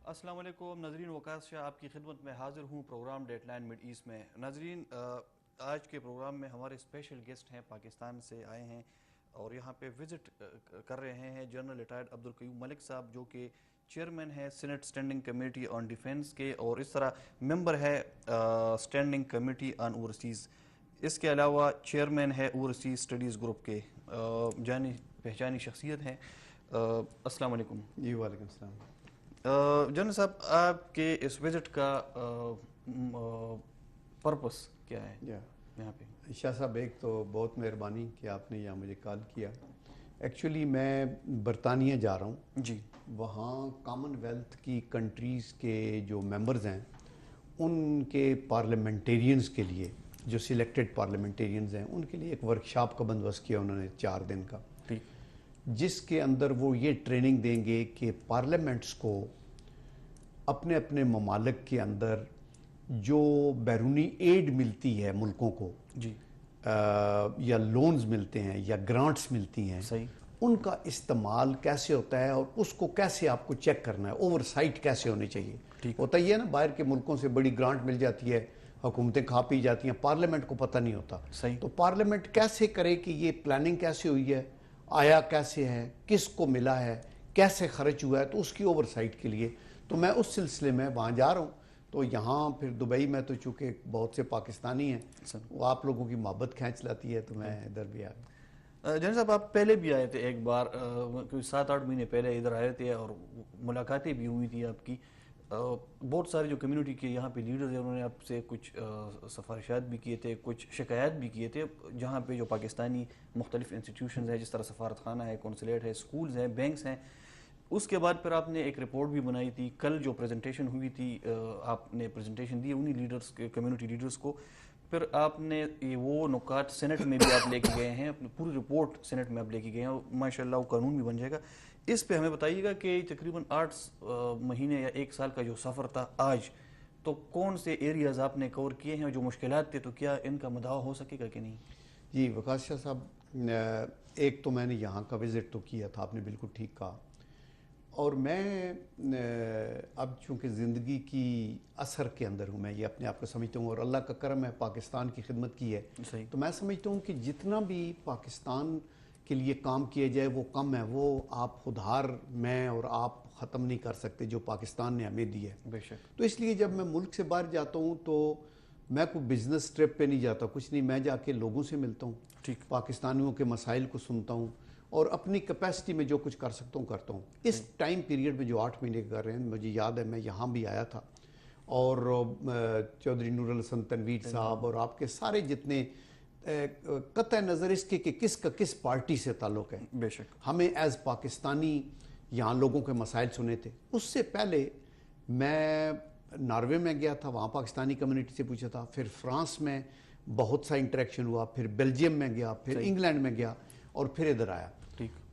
السلام علیکم ناظرین، وقاص شاہ آپ کی خدمت میں حاضر ہوں programme Dateline Mid East میں۔ ناظرین، آج کے پروگرام میں ہمارے اسپیشل گیسٹ ہیں، پاکستان سے آئے ہیں اور یہاں پہ وزٹ کر رہے ہیں جنرل ریٹائرڈ عبدالقیوم ملک صاحب، جو کہ چیئرمین ہے Senate standing committee on defence کے، اور اس طرح ممبر ہے اسٹینڈنگ کمیٹی آن اوورسیز۔ اس کے علاوہ چیئرمین ہے اوورسیز اسٹڈیز گروپ کے، جانی پہچانی شخصیت ہیں۔ السلام علیکم جی وعلیکم السلام۔ جنرل صاحب، آپ کے اس وزٹ کا پرپس کیا ہے یہاں پہ؟ شاہ صاحب، ایک تو بہت مہربانی کہ آپ نے یہاں مجھے کال کیا۔ ایکچولی میں برطانیہ جا رہا ہوں جی۔ وہاں کامن ویلتھ کی کنٹریز کے جو ممبرز ہیں ان کے پارلیمنٹیرینز کے لیے، جو سلیکٹڈ پارلیمنٹیرینز ہیں، ان کے لیے ایک ورکشاپ کا بندوبست کیا انہوں نے 4 دن کا، جس کے اندر وہ یہ ٹریننگ دیں گے کہ پارلیمنٹس کو اپنے اپنے ممالک کے اندر جو بیرونی ایڈ ملتی ہے ملکوں کو، جی، یا لونز ملتے ہیں یا گرانٹس ملتی ہیں، صحیح، ان کا استعمال کیسے ہوتا ہے اور اس کو کیسے آپ کو چیک کرنا ہے، اوور سائٹ کیسے ہونی چاہیے۔ ہوتا یہ ہے نا، باہر کے ملکوں سے بڑی گرانٹ مل جاتی ہے، حکومتیں کھا پی جاتی ہیں، پارلیمنٹ کو پتہ نہیں ہوتا۔ صحیح، تو پارلیمنٹ کیسے کرے کہ یہ پلاننگ کیسے ہوئی ہے، آیا کیسے ہے، کس کو ملا ہے، کیسے خرچ ہوا ہے، تو اس کی اوور سائٹ کے لیے تو میں اس سلسلے میں وہاں جا رہا ہوں۔ تو یہاں پھر دبئی میں تو چونکہ بہت سے پاکستانی ہیں، وہ آپ لوگوں کی محبت کھینچ لاتی ہے، تو میں ادھر بھی آ گیا۔ جنرل صاحب، آپ پہلے بھی آئے تھے ایک بار، کوئی 7-8 مہینے پہلے ادھر آئے تھے اور ملاقاتیں بھی ہوئی تھی آپ کی۔ بہت سارے جو کمیونٹی کے یہاں پہ لیڈرز ہیں، انہوں نے آپ سے کچھ سفارشات بھی کیے تھے، کچھ شکایات بھی کیے تھے، جہاں پہ جو پاکستانی مختلف انسٹیٹیوشنز ہیں، جس طرح سفارت خانہ ہے، قونصلیٹ ہے، سکولز ہیں، بینکس ہیں۔ اس کے بعد پھر آپ نے ایک رپورٹ بھی بنائی تھی، کل جو پریزنٹیشن ہوئی تھی، آپ نے پریزنٹیشن دی انہی لیڈرز کے، کمیونٹی لیڈرز کو، پھر آپ نے وہ نکات سینٹ میں بھی آپ لے کے گئے ہیں، اپنی پوری رپورٹ سینٹ میں آپ لے کے گئے ہیں، اور ماشاء اللہ وہ قانون بھی بن جائے گا۔ اس پہ ہمیں بتائیے گا کہ تقریباً 8 مہینے یا 1 سال کا جو سفر تھا آج، تو کون سے ایریاز آپ نے کور کیے ہیں، اور جو مشکلات تھے تو کیا ان کا مداوع ہو سکے گا کہ نہیں؟ جی وقاص شاہ صاحب، ایک تو میں نے یہاں کا وزٹ تو کیا تھا، آپ نے بالکل ٹھیک کہا، اور میں اب چونکہ زندگی کی اثر کے اندر ہوں، میں یہ اپنے آپ کو سمجھتا ہوں، اور اللہ کا کرم ہے پاکستان کی خدمت کی ہے، تو میں سمجھتا ہوں کہ جتنا بھی پاکستان کے لیے کام کیا جائے وہ کم ہے، وہ آپ خودہار میں اور آپ ختم نہیں کر سکتے جو پاکستان نے ہمیں دی ہے۔ بے شک۔ تو اس لیے جب میں ملک سے باہر جاتا ہوں تو میں کوئی بزنس ٹرپ پہ نہیں جاتا، کچھ نہیں، میں جا کے لوگوں سے ملتا ہوں، پاکستانیوں کے مسائل کو سنتا ہوں، اور اپنی کیپیسٹی میں جو کچھ کر سکتا ہوں کرتا ہوں۔ اس ٹائم پیریڈ میں جو 8 مہینے کر رہے ہیں، مجھے یاد ہے میں یہاں بھی آیا تھا، اور چودھری نور الحسن تنویر صاحب اور آپ کے سارے جتنے، قطع نظر اس کے کہ کس کا کس پارٹی سے تعلق ہے، بے شک، ہمیں ایز پاکستانی یہاں لوگوں کے مسائل سنے تھے۔ اس سے پہلے میں ناروے میں گیا تھا، وہاں پاکستانی کمیونٹی سے پوچھا تھا، پھر فرانس میں بہت سا انٹریکشن ہوا، پھر بیلجیم میں گیا، پھر انگلینڈ میں گیا، اور پھر ادھر آیا۔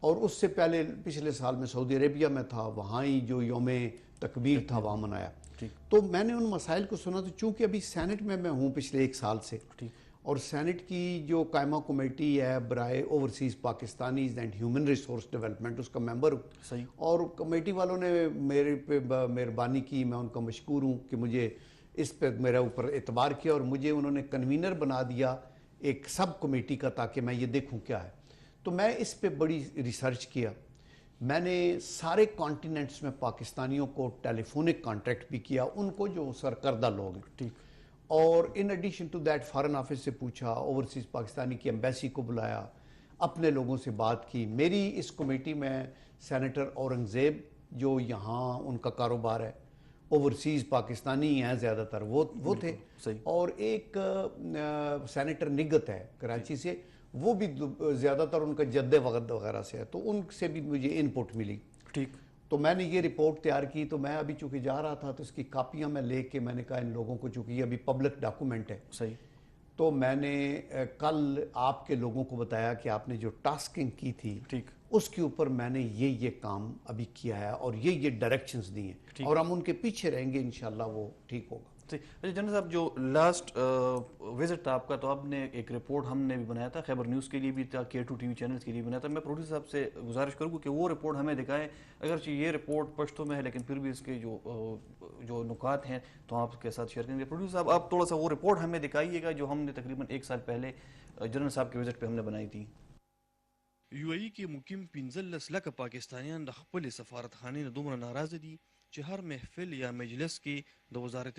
اور اس سے پہلے پچھلے سال میں سعودی عربیہ میں تھا، وہاں ہی جو یوم تکبیر تھا وہاں منایا۔ تو میں نے ان مسائل کو سنا، تو چونکہ ابھی سینٹ میں ہوں پچھلے 1 سال سے، اور سینٹ کی جو قائمہ کمیٹی ہے برائے overseas Pakistanis and human resource development, اس کا ممبر ہوں، اور کمیٹی والوں نے میرے پہ مہربانی کی، میں ان کا مشکور ہوں کہ مجھے اس پہ میرے اوپر اعتبار کیا، اور مجھے انہوں نے کنوینر بنا دیا ایک سب کمیٹی کا، تاکہ میں یہ دیکھوں کیا ہے۔ تو میں اس پہ بڑی ریسرچ کیا، میں نے سارے کانٹیننٹس میں پاکستانیوں کو ٹیلی فونک کانٹیکٹ بھی کیا، ان کو جو سرکردہ لوگ ہیں، اور in addition to that foreign office سے پوچھا، اوورسیز پاکستانی کی ایمبیسی کو بلایا، اپنے لوگوں سے بات کی۔ میری اس کمیٹی میں سینیٹر اورنگزیب جو یہاں ان کا کاروبار ہے، اوورسیز پاکستانی ہیں زیادہ تر، وہ تھے، اور ایک سینیٹر نگت ہے کراچی سے، وہ بھی زیادہ تر ان کا جدے وغد وغیرہ سے ہے، تو ان سے بھی مجھے ان پٹ ملی۔ تو میں نے یہ رپورٹ تیار کی، تو میں ابھی چونکہ جا رہا تھا تو اس کی کاپیاں میں لے کے میں نے کہا ان لوگوں کو، چونکہ یہ ابھی پبلک ڈاکومنٹ ہے، تو میں نے کل آپ کے لوگوں کو بتایا کہ آپ نے جو ٹاسکنگ کی تھی اس کے اوپر میں نے یہ کام ابھی کیا ہے، اور یہ ڈائریکشنز دی ہیں، اور ہم ان کے پیچھے رہیں گے، انشاءاللہ وہ ٹھیک ہوگا۔ اچھا جنرل صاحب، جو لاسٹ وزٹ تھا آپ کا، تو آپ نے ایک رپورٹ ہم نے بھی بنایا تھا، خیبر نیوز کے لیے بھی تھا، K2 ٹی وی چینلز کے لیے بھی بنایا تھا. میں پروڈیوسر صاحب سے گزارش کروں گا کہ وہ رپورٹ ہمیں دکھائیں. اگرچہ یہ رپورٹ پشتو میں ہے لیکن پھر بھی اس کے جو نکات ہیں تو آپ کے ساتھ شیئر کریں گے. پروڈیوسر صاحب، آپ تھوڑا سا وہ رپورٹ ہمیں دکھائیے گا جو ہم نے تقریباً 1 سال پہلے جنرل صاحب کے وزٹ پہ ہم نے بنائی تھی. یو ای کې مقیم 15 لکه پاکستانیان د خپل سفارتخانې نه دومره ناراضه دي چې هر محفل یا مجلس کې د وزارت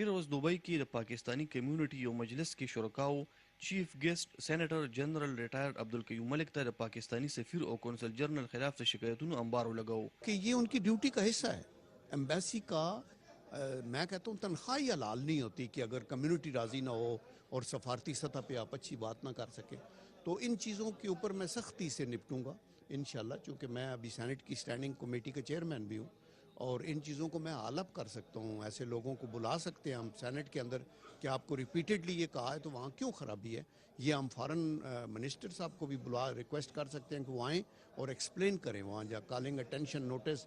تیر ورځ دوبۍ کې د پاکستانی کمیونټي یو مجلس کې شرکاو chief guest senator general retired Abdul Qayyum Malik ته د پاکستانی سفیر او کونسل جنرل خلاف د شکایتونو انبار ولګاو کہ یہ ان کی ڈیوٹی کا حصہ ہے. ایمبیسی کا میں کہتا ہوں تنخواہ حلال نہیں ہوتی کہ اگر کمیونٹی راضی نہ ہو اور سفارتی سطح پہ آپ اچھی بات نہ کر سکیں. تو ان چیزوں کے اوپر میں سختی سے نپٹوں گا انشاءاللہ، چونکہ میں ابھی سینٹ کی اسٹینڈنگ کمیٹی کا چیئرمین بھی ہوں اور ان چیزوں کو میں حلب کر سکتا ہوں. ایسے لوگوں کو بلا سکتے ہیں ہم سینٹ کے اندر کہ آپ کو ریپیٹڈلی یہ کہا ہے تو وہاں کیوں خرابی ہے. یہ ہم فارن منسٹر صاحب کو بھی ریکویسٹ کر سکتے ہیں کہ وہ آئیں اور ایکسپلین کریں وہاں جا کالنگ اٹینشن نوٹس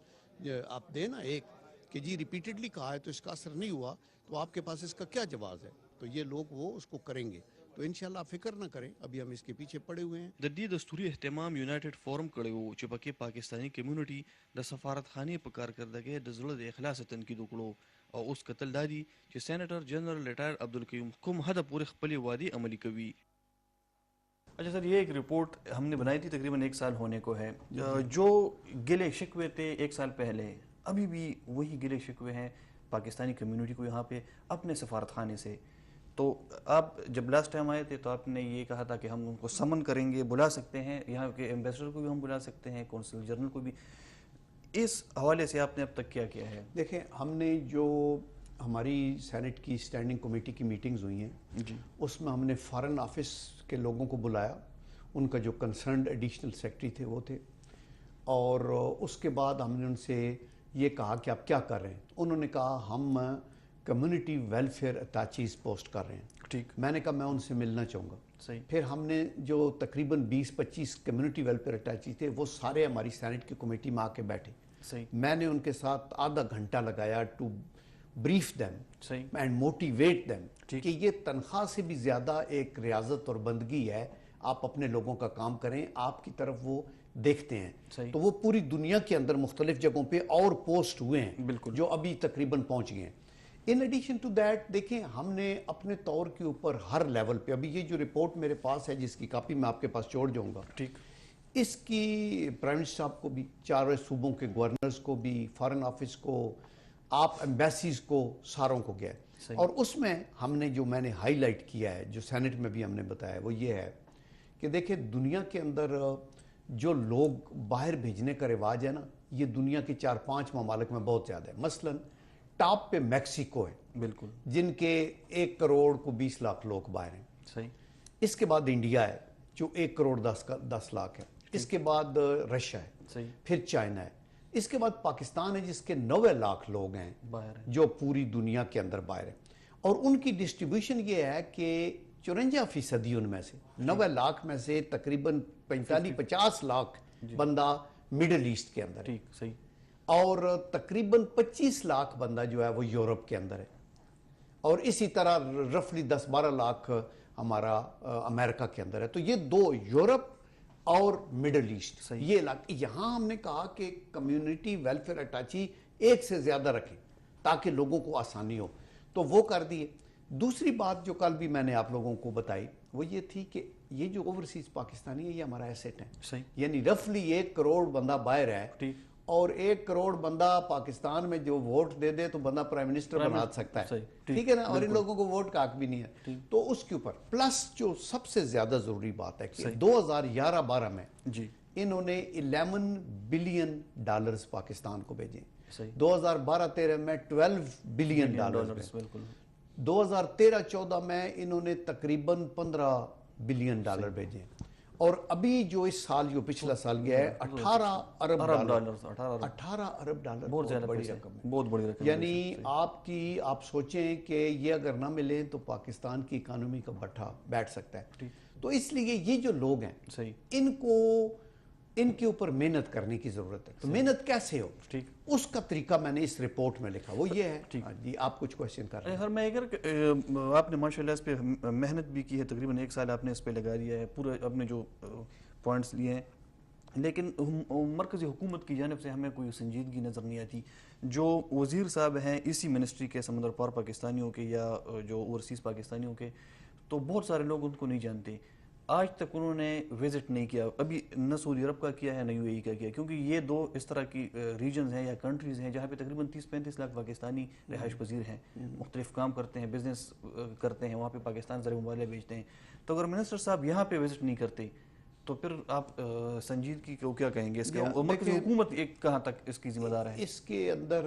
آپ دیں نا ایک کہ جی ریپیٹڈلی کہا ہے تو اس کا اثر نہیں ہوا تو آپ کے پاس اس کا کیا جواز ہے. تو یہ لوگ وہ اس کو کریں گے. تو انشاءاللہ فکر نہ کریں، ابھی ہم اس کے پیچھے پڑے ہوئے ہیں. د دې دستوري اهتمام یونایټډ فورم کړی و چې پکې پاکستانی کمیونټي د سفارتخانې په کارکردګۍ د زړه د اخلاص تنقید وکړو او اوس کتل دادي چې سینیټر جنرل ریټائرډ عبدالقیوم کوم حد پورې خپلې وعدې عملي کوي. اچھا سر، یہ ایک رپورٹ ہم نے بنائی تھی تقریباً 1 سال ہونے کو ہے. جو گلے شکوے تھے 1 سال پہلے، ابھی بھی وہی گلے شکوے ہیں پاکستانی کمیونٹی کو یہاں پہ اپنے سفارتخانے سے. تو آپ جب لاسٹ ٹائم آئے تھے تو آپ نے یہ کہا تھا کہ ہم ان کو سمن کریں گے، بلا سکتے ہیں، یہاں کے ایمبیسڈر کو بھی ہم بلا سکتے ہیں، کونسل جنرل کو بھی. اس حوالے سے آپ نے اب تک کیا کیا ہے؟ دیکھیں، ہم نے جو ہماری سینٹ کی اسٹینڈنگ کمیٹی کی میٹنگز ہوئی ہیں جی، اس میں ہم نے فارن آفس کے لوگوں کو بلایا. ان کا جو کنسرنڈ ایڈیشنل سیکرٹری تھے وہ تھے، اور اس کے بعد ہم نے ان سے یہ کہا کہ آپ کیا کر رہے ہیں. انہوں نے کہا ہم کمیونٹی ویلفیئر اٹیچیز پوسٹ کر رہے ہیں. ٹھیک. میں نے کہا میں ان سے ملنا چاہوں گا. صحیح. پھر ہم نے جو تقریباً 20-25 کمیونٹی ویلفیئر اٹیچیز تھے وہ سارے ہماری سینٹ کی کمیٹی میں آ کے بیٹھے. صحیح. میں نے ان کے ساتھ آدھا گھنٹہ لگایا ٹو بریف دیم صحیح. اینڈ موٹیویٹ دیم ٹھیک. کہ یہ تنخواہ سے بھی زیادہ ایک ریاضت اور بندگی ہے. آپ اپنے لوگوں کا کام کریں، آپ کی طرف وہ دیکھتے ہیں. صحیح. تو وہ پوری دنیا کے اندر مختلف جگہوں پہ اور پوسٹ ہوئے ہیں بالکل، جو ابھی تقریباً پہنچ گئے ہیں. ان ایڈیشن ٹو دیٹ دیکھیں، ہم نے اپنے طور کے اوپر ہر لیول پہ، ابھی یہ جو رپورٹ میرے پاس ہے جس کی کاپی میں آپ کے پاس چھوڑ جاؤں گا، ٹھیک، اس کی پرائم منسٹر صاحب کو بھی، چاروں صوبوں کے گورنرز کو بھی، فارن آفس کو، آپ ایمبیسیز کو، ساروں کو گیا. اور اس میں ہم نے جو میں نے ہائی لائٹ کیا ہے جو سینٹ میں بھی ہم نے بتایا وہ یہ ہے کہ دیکھیں دنیا کے اندر جو لوگ باہر بھیجنے کا رواج ہے نا، یہ دنیا کے 4-5 ممالک میں بہت زیادہ ہے. مثلاً ٹاپ پہ میکسیکو ہے، بالکل، جن کے 1 کروڑ کو 20 لاکھ لوگ باہر ہیں. صحیح. اس کے بعد انڈیا ہے جو 1 کروڑ 10 لاکھ ہے. اس کے بعد رشیا ہے. صحیح. پھر چائنا ہے. اس کے بعد پاکستان ہے جس کے 90 لاکھ لوگ ہیں باہر ہیں، جو پوری دنیا کے اندر باہر ہیں. اور ان کی ڈسٹریبیوشن یہ ہے کہ 54% ان میں سے 90 لاکھ میں سے تقریباً 45-50 لاکھ بندہ مڈل ایسٹ کے اندر ہے. ٹھیک. صحیح. اور تقریباً 25 لاکھ بندہ جو ہے وہ یورپ کے اندر ہے. اور اسی طرح رفلی 10-12 لاکھ ہمارا امریکہ کے اندر ہے. تو یہ 2 یورپ اور مڈل ایسٹ، یہ علاقہ. یہاں ہم نے کہا کہ کمیونٹی ویلفیئر اٹیچی 1 سے زیادہ رکھیں تاکہ لوگوں کو آسانی ہو، تو وہ کر دیے. دوسری بات جو کل بھی میں نے آپ لوگوں کو بتائی وہ یہ تھی کہ یہ جو اوورسیز پاکستانی ہے یہ ہمارا ایسٹ ہے. صحیح. یعنی رفلی 1 کروڑ بندہ باہر ہے، ٹھیک. اور 1 کروڑ بندہ پاکستان میں جو ووٹ دے دے تو بندہ پرائم منسٹر بنا سکتا ہے. ٹھیک ہے نا. اور ان لوگوں کو ووٹ کا حق بھی نہیں ہے. تو اس کے اوپر پلس جو سب سے زیادہ ضروری بات ہے کہ 2011-12 میں جی انہوں نے $11 بلین پاکستان کو بھیجے. صحیح. 2012-13 میں $12 بلین. بالکل. 2013-14 میں انہوں نے تقریباً $15 بلین بھیجے. اور ابھی جو اس سال جو پچھلا سال گیا ہے 18 ارب ڈالر. 18 ارب ڈالر بہت بڑی رقم ہے. بہت بڑی رقم. یعنی آپ سوچیں کہ یہ اگر نہ ملے تو پاکستان کی اکانومی کا بٹھا بیٹھ سکتا ہے. تو اس لیے یہ جو لوگ ہیں صحیح، ان کو ان کے اوپر محنت کرنے کی ضرورت ہے. تو محنت کیسے ہو, ٹھیک, اس کا طریقہ میں نے اس رپورٹ میں لکھا, وہ یہ ہے. جی آپ کچھ کوشچن کر رہے ہیں. ہر میں آپ نے ماشاء اللہ اس پہ محنت بھی کی ہے, تقریباً 1 سال آپ نے اس پہ لگا دیا ہے, پورا اپنے جو پوائنٹس لیے ہیں, لیکن مرکزی حکومت کی جانب سے ہمیں کوئی سنجیدگی نظر نہیں آتی. جو وزیر صاحب ہیں اسی منسٹری کے, سمندر پار پاکستانیوں کے یا جو اوورسیز پاکستانیوں کے, تو بہت سارے لوگ ان کو نہیں جانتے. آج تک انہوں نے وزٹ نہیں کیا, ابھی نہ سعودی عرب کا کیا ہے نہ UAE کا کیا, کیونکہ یہ 2 اس طرح کی ریجنز ہیں یا کنٹریز ہیں جہاں پہ تقریباً 30-35 لاکھ پاکستانی رہائش پذیر ہیں, مختلف کام کرتے ہیں, بزنس کرتے ہیں, وہاں پہ پاکستان زر مبادلہ بیچتے ہیں. تو اگر منسٹر صاحب یہاں پہ وزٹ نہیں کرتے تو پھر آپ سنجیدگی کو کیا کہیں گے اس کے, مرکزی حکومت ایک کہاں تک اس کی ذمہ دار ہے؟ اس کے اندر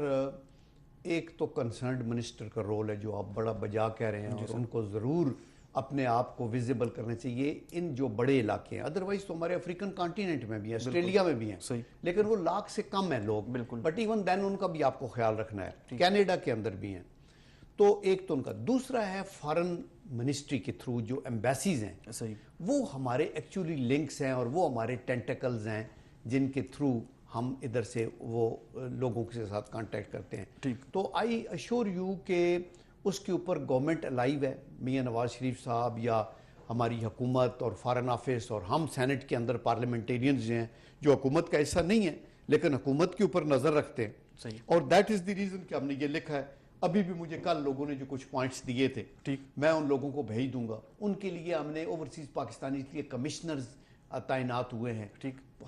ایک تو کنسرنڈ منسٹر کا رول ہے جو آپ بڑا بجا کہہ رہے ہیں, اور ان کو ضرور اپنے آپ کو ویزیبل کرنا چاہیے ان جو بڑے علاقے ہیں. ادروائز تو ہمارے افریقن کانٹیننٹ میں بھی ہیں, آسٹریلیا میں بھی ہیں, لیکن وہ لاکھ سے کم ہیں لوگ, بٹ ایون دین ان کا بھی آپ کو خیال رکھنا ہے. کینیڈا کے اندر بھی ہیں. تو ایک تو ان کا, دوسرا ہے فارن منسٹری کے تھرو جو ایمبیسیز ہیں وہ ہمارے ایکچولی لنکس ہیں, اور وہ ہمارے ٹینٹیکلز ہیں جن کے تھرو ہم ادھر سے وہ لوگوں کے ساتھ کانٹیکٹ کرتے ہیں. تو آئی اشور یو کہ اس کے اوپر گورنمنٹ الائیو ہے, میاں نواز شریف صاحب یا ہماری حکومت اور فارن آفس, اور ہم سینٹ کے اندر پارلیمنٹیرینز ہیں جو حکومت کا حصہ نہیں ہے لیکن حکومت کے اوپر نظر رکھتے ہیں. اور دیٹ از دی ریزن کہ ہم نے یہ لکھا ہے. ابھی بھی مجھے کل لوگوں نے جو کچھ پوائنٹس دیے تھے میں ان لوگوں کو بھیج دوں گا. ان کے لیے ہم نے اوورسیز پاکستانی کے کمشنرز تعینات ہوئے ہیں,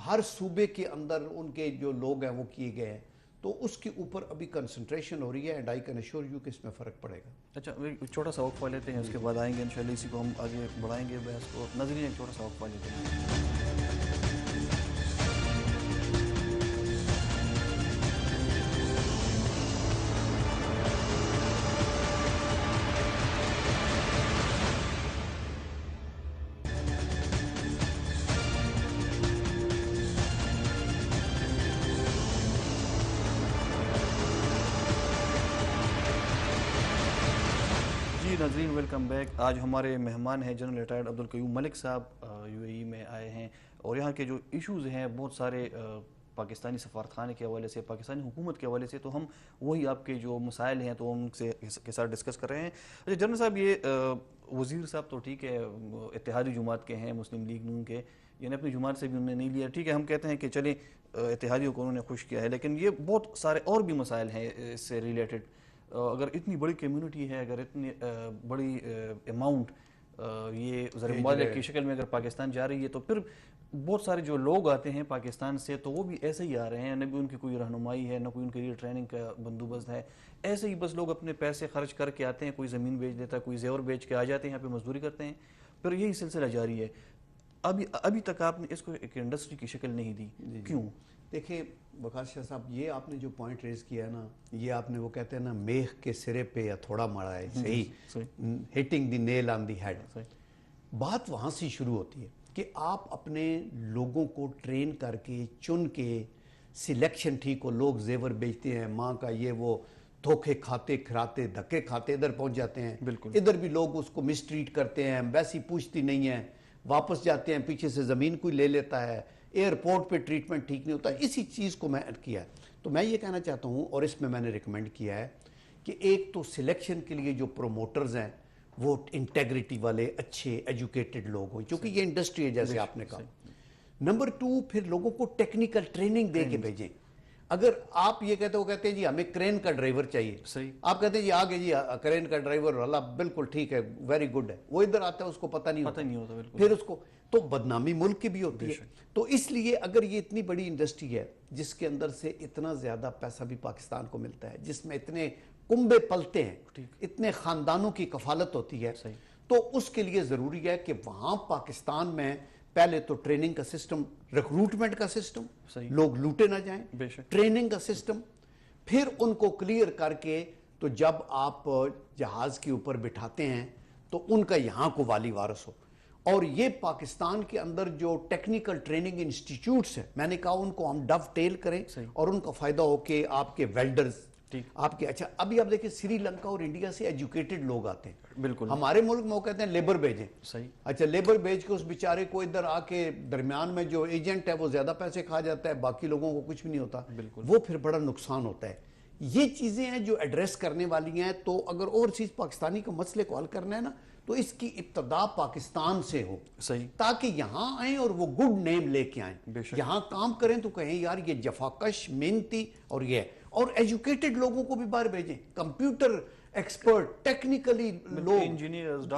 ہر صوبے کے اندر ان کے جو لوگ ہیں وہ کیے گئے ہیں. تو اس کے اوپر ابھی کنسنٹریشن ہو رہی ہے, and I can assure you کہ اس میں فرق پڑے گا. اچھا, چھوٹا سا وقفہ لیتے ہیں, اس کے بعد آئیں گے انشاءاللہ, اسی کو ہم آگے بڑھائیں گے بحث کو. ناظرین ایک چھوٹا سا وقفہ لیتے ہیں. ناظرین ویلکم بیک. آج ہمارے مہمان ہیں جنرل ریٹائرڈ عبدالقیوم ملک صاحب, UAE میں آئے ہیں, اور یہاں کے جو ایشوز ہیں بہت سارے پاکستانی سفارت خانے کے حوالے سے, پاکستانی حکومت کے حوالے سے, تو ہم وہی آپ کے جو مسائل ہیں تو ان سے کے ساتھ ڈسکس کر رہے ہیں. اچھا جنرل صاحب, یہ وزیر صاحب تو ٹھیک ہے اتحادی جماعت کے ہیں, مسلم لیگ نون کے, یعنی اپنی جماعت سے بھی انہوں نے نہیں لیا, ٹھیک ہے, ہم کہتے ہیں کہ چلیں اتحادیوں کو انہوں نے خوش کیا ہے, لیکن یہ بہت سارے اور بھی مسائل ہیں اس سے ریلیٹڈ. اگر اتنی بڑی کمیونٹی ہے, اگر اتنی بڑی اماؤنٹ یہ زر مبادلہ کی شکل میں اگر پاکستان جا رہی ہے, تو پھر بہت سارے جو لوگ آتے ہیں پاکستان سے تو وہ بھی ایسے ہی آ رہے ہیں, نہ بھی ان کی کوئی رہنمائی ہے, نہ کوئی ان کے لیے ٹریننگ کا بندوبست ہے, ایسے ہی بس لوگ اپنے پیسے خرچ کر کے آتے ہیں, کوئی زمین بیچ دیتا ہے, کوئی زیور بیچ کے آ جاتے ہیں, یہاں پہ مزدوری کرتے ہیں, پھر یہی سلسلہ جاری ہے. ابھی تک آپ نے اس کو ایک انڈسٹری کی شکل نہیں دی, کیوں؟ دیکھیں وقاص شاہ صاحب, یہ آپ نے جو پوائنٹ ریز کیا ہے نا, یہ آپ نے وہ کہتے ہیں نا میخ کے سرے پہ یا تھوڑا مڑا ہے, صحیح, ہٹنگ دی نیل آن دی ہیڈ. بات وہاں سے شروع ہوتی ہے کہ آپ اپنے لوگوں کو ٹرین کر کے, چن کے, سلیکشن ٹھیک ہو, لوگ زیور بیچتے ہیں, ماں کا یہ وہ دھوکے کھاتے کھراتے دھکے کھاتے ادھر پہنچ جاتے ہیں, ادھر بھی لوگ اس کو مس ٹریٹ کرتے ہیں, ایمبیسی پوچھتی نہیں ہے, واپس جاتے ہیں, پیچھے سے زمین کوئی لے لیتا ہے, ایئرپورٹ پہ ٹریٹمنٹ ٹھیک نہیں ہوتا. اسی چیز کو میں کیا ہے. تو میں یہ کہنا چاہتا ہوں, اور اس میں نے ریکمینڈ کیا ہے کہ ایک تو سلیکشن کے لیے جو پروموٹرز ہیں وہ انٹیگریٹی والے اچھے ایجوکیٹڈ لوگ ہوں, کیونکہ یہ انڈسٹری ہے جیسے آپ نے کہا. نمبر 2, پھر لوگوں کو ٹیکنیکل ٹریننگ دے کے بھیجیں. اگر آپ یہ کہتے ہو, کہتے ہیں جی ہمیں کرین کا ڈرائیور چاہیے, آپ کہتے ہیں جی آگے جی کرین کا ڈرائیور اللہ بالکل ٹھیک ہے, ویری گڈ ہے, وہ ادھر آتا ہے اس کو پتہ نہیں ہوتا, پھر اس کو تو بدنامی ملک کی بھی ہوتی ہے. تو اس لیے اگر یہ اتنی بڑی انڈسٹری ہے جس کے اندر سے اتنا زیادہ پیسہ بھی پاکستان کو ملتا ہے, جس میں اتنے کنبے پلتے ہیں, اتنے خاندانوں کی کفالت ہوتی ہے, تو اس کے لیے ضروری ہے کہ وہاں پاکستان میں پہلے تو ٹریننگ کا سسٹم, ریکروٹمنٹ کا سسٹم, لوگ لوٹے نہ جائیں, ٹریننگ کا سسٹم, پھر ان کو کلیئر کر کے, تو جب آپ جہاز کے اوپر بٹھاتے ہیں تو ان کا یہاں کو والی وارث ہو. اور یہ پاکستان کے اندر جو ٹیکنیکل ٹریننگ انسٹیٹیوٹس ہیں, میں نے کہا ان کو ہم ڈو ٹیل کریں, اور ان کا فائدہ ہو کہ آپ کے ویلڈرز, آپ کے اچھا ابھی آپ دیکھیں سری لنکا اور انڈیا سے ایجوکیٹڈ لوگ آتے ہیں, بالکل ہمارے ملک میں وہ کہتے ہیں لیبر بھیجیں, صحیح, اچھا لیبر بھیج کے اس بیچارے کو ادھر آ کے درمیان میں جو ایجنٹ ہے وہ زیادہ پیسے کھا جاتا ہے, باقی لوگوں کو کچھ بھی نہیں ہوتا, وہ پھر بڑا نقصان ہوتا ہے. یہ چیزیں ہیں جو ایڈریس کرنے والی ہیں. تو اگر اوورسیز پاکستانی کو مسئلے کو حل کرنا ہے نا تو اس کی ابتدا پاکستان سے ہو, صحیح, تاکہ یہاں آئیں اور وہ گڈ نیم لے کے آئیں, یہاں کام کریں تو کہیں یار یہ جفاکش محنتی اور یہ, اور ایجوکیٹڈ لوگوں کو بھی باہر بھیجیں, کمپیوٹر ایکسپرٹ, ٹیکنیکلی لوگ,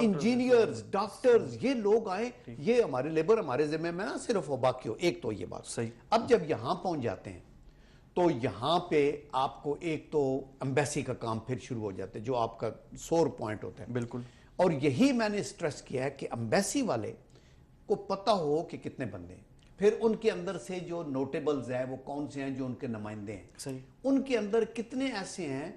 انجینئرز, ڈاکٹرز, یہ لوگ آئیں, یہ ہمارے لیبر ہمارے ذمہ میں نہ صرف ہو, باقی ہو. ایک تو یہ بات صحیح. اب جب یہاں پہنچ جاتے ہیں تو یہاں پہ آپ کو ایک تو ایمبیسی کا کام پھر شروع ہو جاتا ہے جو آپ کا سور پوائنٹ ہوتا ہے. بالکل, اور یہی میں نے سٹریس کیا ہے کہ ایمبیسی والے کو پتہ ہو کہ کتنے بندے ہیں, پھر ان کے اندر سے جو نوٹیبلز ہیں وہ کون سے ہیں جو ان کے نمائندے ہیں, صحیح, ان کے اندر کتنے ایسے ہیں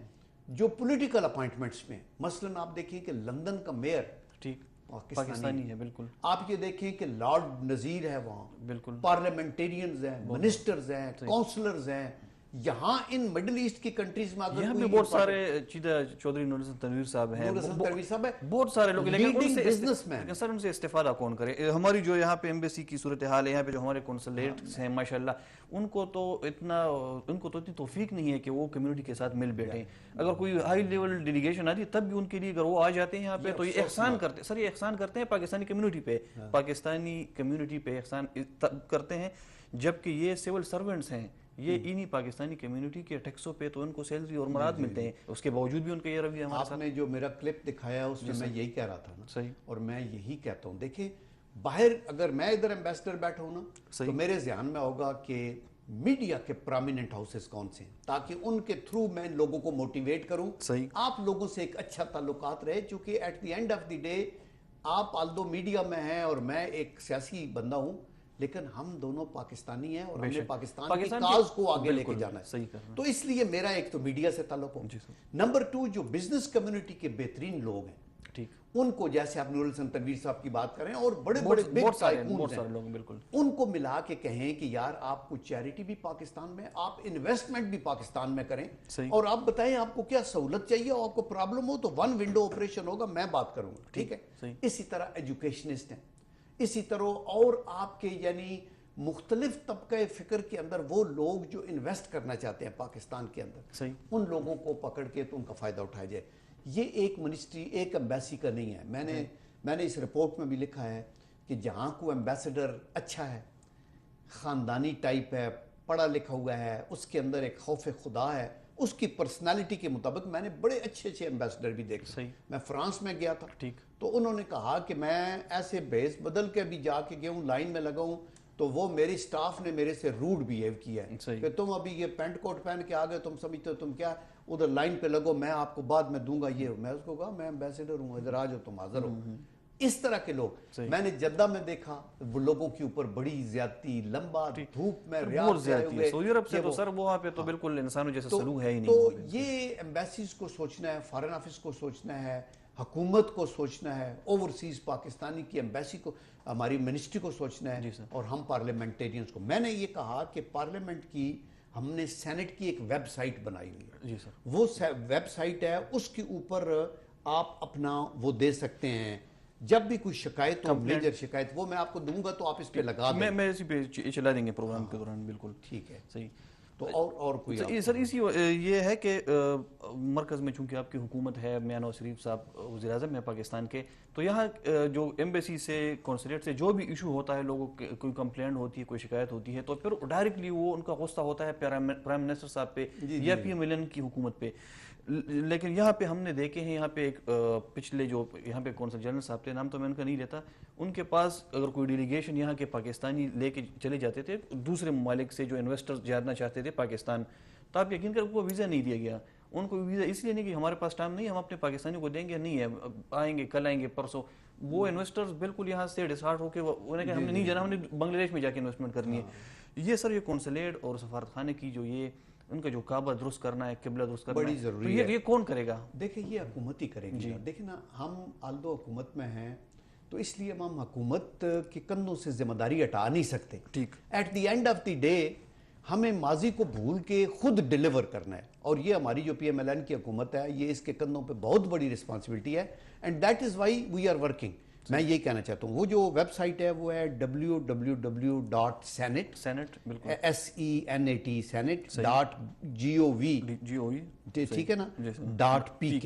جو پولیٹیکل اپائنٹمنٹس میں, مثلا آپ دیکھیں کہ لندن کا میئر ٹھیک پاکستانی ہے, بالکل, آپ یہ دیکھیں کہ لارڈ نذیر ہے وہاں, بالکل, پارلیمنٹیرینز ہیں, منسٹرز ہیں, کونسلرز ہیں. یہاں ان مڈل ایسٹ کی کنٹریز میں اگر یہاں پہ بہت سارے چیدہ چودھری نور حسن تنویر صاحب ہیں, بہت سارے لوگ, لیکن سر ان سے استفادہ کون کرے. ہماری جو یہاں پہ ایمبیسی کی صورتحال ہے, یہاں پہ جو ہمارے کونسلیٹس ہیں ماشاءاللہ, ان کو تو اتنی توفیق نہیں ہے کہ وہ کمیونٹی کے ساتھ مل بیٹھیں. اگر کوئی ہائی لیول ڈیلیگیشن آتی ہے تب بھی ان کے لیے اگر وہ آ جاتے ہیں یہاں پہ تو یہ احسان کرتے ہیں. سر یہ احسان کرتے ہیں پاکستانی کمیونٹی پہ احسان کرتے ہیں, جبکہ یہ سول سرونٹس ہیں, یہ انہی پاکستانی کمیونٹی کے ٹیکسوں پہ تو ان کو سیلری اور مراد ملتے ہیں, اس کے باوجود بھی ان کا یہ رویہ ہمارے ساتھ. آپ نے جو میرا کلپ دکھایا اس میں میں یہی کہہ رہا تھا نا, صحیح, اور میں یہی کہتا ہوں, دیکھیں باہر اگر میں ادھر ایمبیسڈر بیٹھا ہوں نا تو میرے ذہن میں ہوگا کہ میڈیا کے پرامیننٹ ہاؤسز کون سے ہیں, تاکہ ان کے تھرو میں لوگوں کو موٹیویٹ کروں, آپ لوگوں سے ایک اچھا تعلقات رہے, چونکہ at the end of the day آپ آلدو میڈیا میں ہیں اور میں ایک سیاسی بندہ ہوں, لیکن ہم دونوں پاکستانی ہیں اور ہم نے پاکستان کی کاز کو آگے لے کے جانا ہے. تو اس لیے میرا ایک تو میڈیا سے تعلق ہو. نمبر 2 جو بزنس کمیونٹی کے بہترین لوگ ہیں ان کو, جیسے آپ نور حسن تنویر صاحب کی بات کریں اور بڑے بڑے بگ ٹائکونز ہیں, ان کو ملا کے کہیں کہ یار آپ کو چیریٹی بھی پاکستان میں, آپ انویسٹمنٹ بھی پاکستان میں کریں, اور آپ بتائیں آپ کو کیا سہولت چاہیے, اور آپ کو پرابلم ہو تو 1 ونڈو آپریشن ہوگا, میں بات کروں گا, ٹھیک ہے. اسی طرح ایجوکیشنسٹ ہیں, اسی طرح اور آپ کے یعنی مختلف طبقہ فکر کے اندر وہ لوگ جو انویسٹ کرنا چاہتے ہیں پاکستان کے اندر, ان لوگوں کو پکڑ کے تو ان کا فائدہ اٹھایا جائے. یہ ایک منسٹری ایک ایمبیسی کا نہیں ہے. میں نے اس رپورٹ میں بھی لکھا ہے کہ جہاں کو ایمبیسڈر اچھا ہے, خاندانی ٹائپ ہے, پڑھا لکھا ہوا ہے, اس کے اندر ایک خوف خدا ہے, اس کی پرسنالٹی کے مطابق میں نے بڑے اچھے اچھے ایمبیسڈر بھی دیکھے. میں فرانس میں گیا تھا, تو انہوں نے کہا کہ میں ایسے بیس بدل کے بھی جا کے گیا ہوں, لائن میں لگا ہوں, تو وہ میری سٹاف نے میرے سے روڈ بیہیو کیا ہے کہ تم ابھی یہ پینٹ کوٹ پہن کے آگئے, تم سمجھتے ہو تم کیا, ادھر لائن پہ لگو, میں آپ کو بعد میں دوں گا. یہ میں اس کو کہا میں ایمبیسڈر ہوں, ادھر آ جاؤ, تم حاضر ہو. اس طرح کے لوگ میں نے جدہ میں دیکھا, وہ لوگوں کے اوپر بڑی زیادتی, لمبا دھوپ میں ریاض سے آئے ہوئے, یورپ سے تو سر وہاں پہ تو بالکل انسانوں جیسا سلوک ہے ہی نہیں. تو یہ ایمبیسیز کو سوچنا ہے, فارن آفس کو سوچنا ہے, حکومت کو سوچنا ہے, اوورسیز پاکستانی کی ایمبیسی کو, ہماری منسٹری کو سوچنا ہے, اور ہم پارلیمنٹیرینز کو. میں نے یہ کہا کہ پارلیمنٹ کی ہم نے سینٹ کی ایک ویب سائٹ بنائی ہوئی ہے, وہ ویب سائٹ ہے, اس کے اوپر آپ اپنا وہ دے سکتے ہیں, جب بھی کوئی شکایت ہو, میجر شکایت, وہ میں آپ کو دوں گا تو آپ اس پہ لگا دیں, میں اسی پہ چلا دیں گے پروگرام کے دوران. بالکل ٹھیک ہے, صحیح. تو اور کوئی سر اسی یہ ہے کہ مرکز میں چونکہ آپ کی حکومت ہے, میاں نواز شریف صاحب وزیر اعظم ہے پاکستان کے, تو یہاں جو ایمبیسی سے کونسلیٹ سے جو بھی ایشو ہوتا ہے, لوگوں کوئی کمپلینٹ ہوتی ہے, کوئی شکایت ہوتی ہے, تو پھر ڈائریکٹلی وہ ان کا غصہ ہوتا ہے پرائم منسٹر صاحب پہ یا پی ایم ایل این کی حکومت پہ. لیکن یہاں پہ ہم نے دیکھے ہیں, یہاں پہ ایک پچھلے جو یہاں پہ کونسل جنرل صاحب تھے, نام تو میں ان کا نہیں لیتا, ان کے پاس اگر کوئی ڈیلیگیشن یہاں کے پاکستانی لے کے چلے جاتے تھے دوسرے ممالک سے جو انویسٹر جانا چاہتے تھے پاکستان, تو آپ یقین کریں ان کو ویزا نہیں دیا گیا. ان کو ویزا اس لیے نہیں کہ ہمارے پاس ٹائم نہیں, ہم اپنے پاکستانیوں کو دیں گے, نہیں ہے آئیں گے, کل آئیں گے, پرسوں. وہ انویسٹرز بالکل یہاں سے ڈسہارٹ ہو کے انہیں کہا ہم نے نہیں جانا, ہم نے بنگلہ دیش میں جا کے انویسٹمنٹ کرنی ہے. یہ سر یہ کونسلیٹ اور سفارت خانے کی جو یہ ان کا جو کعبہ درست کرنا ہے, قبلہ درست کرنا بڑی ضروری ہے, یہ کون کرے گا؟ دیکھیں یہ حکومت ہی کرے گی. دیکھیں نا, ہم آلدو حکومت میں ہیں تو اس لیے ہم حکومت کے کندھوں سے ذمہ داری ہٹا نہیں سکتے. ٹھیک, at the end of the day ہمیں ماضی کو بھول کے خود ڈیلیور کرنا ہے، اور یہ ہماری جو پی ایم ایل این کی حکومت ہے یہ اس کے کندھوں پہ بہت بڑی رسپانسبلٹی ہے، and that is why we are working. میں یہی کہنا چاہتا ہوں، وہ جو ویب سائٹ ہے وہ ہے www.senate سینٹ بالکل SENAT senate.gov ٹھیک ہے نا .pk.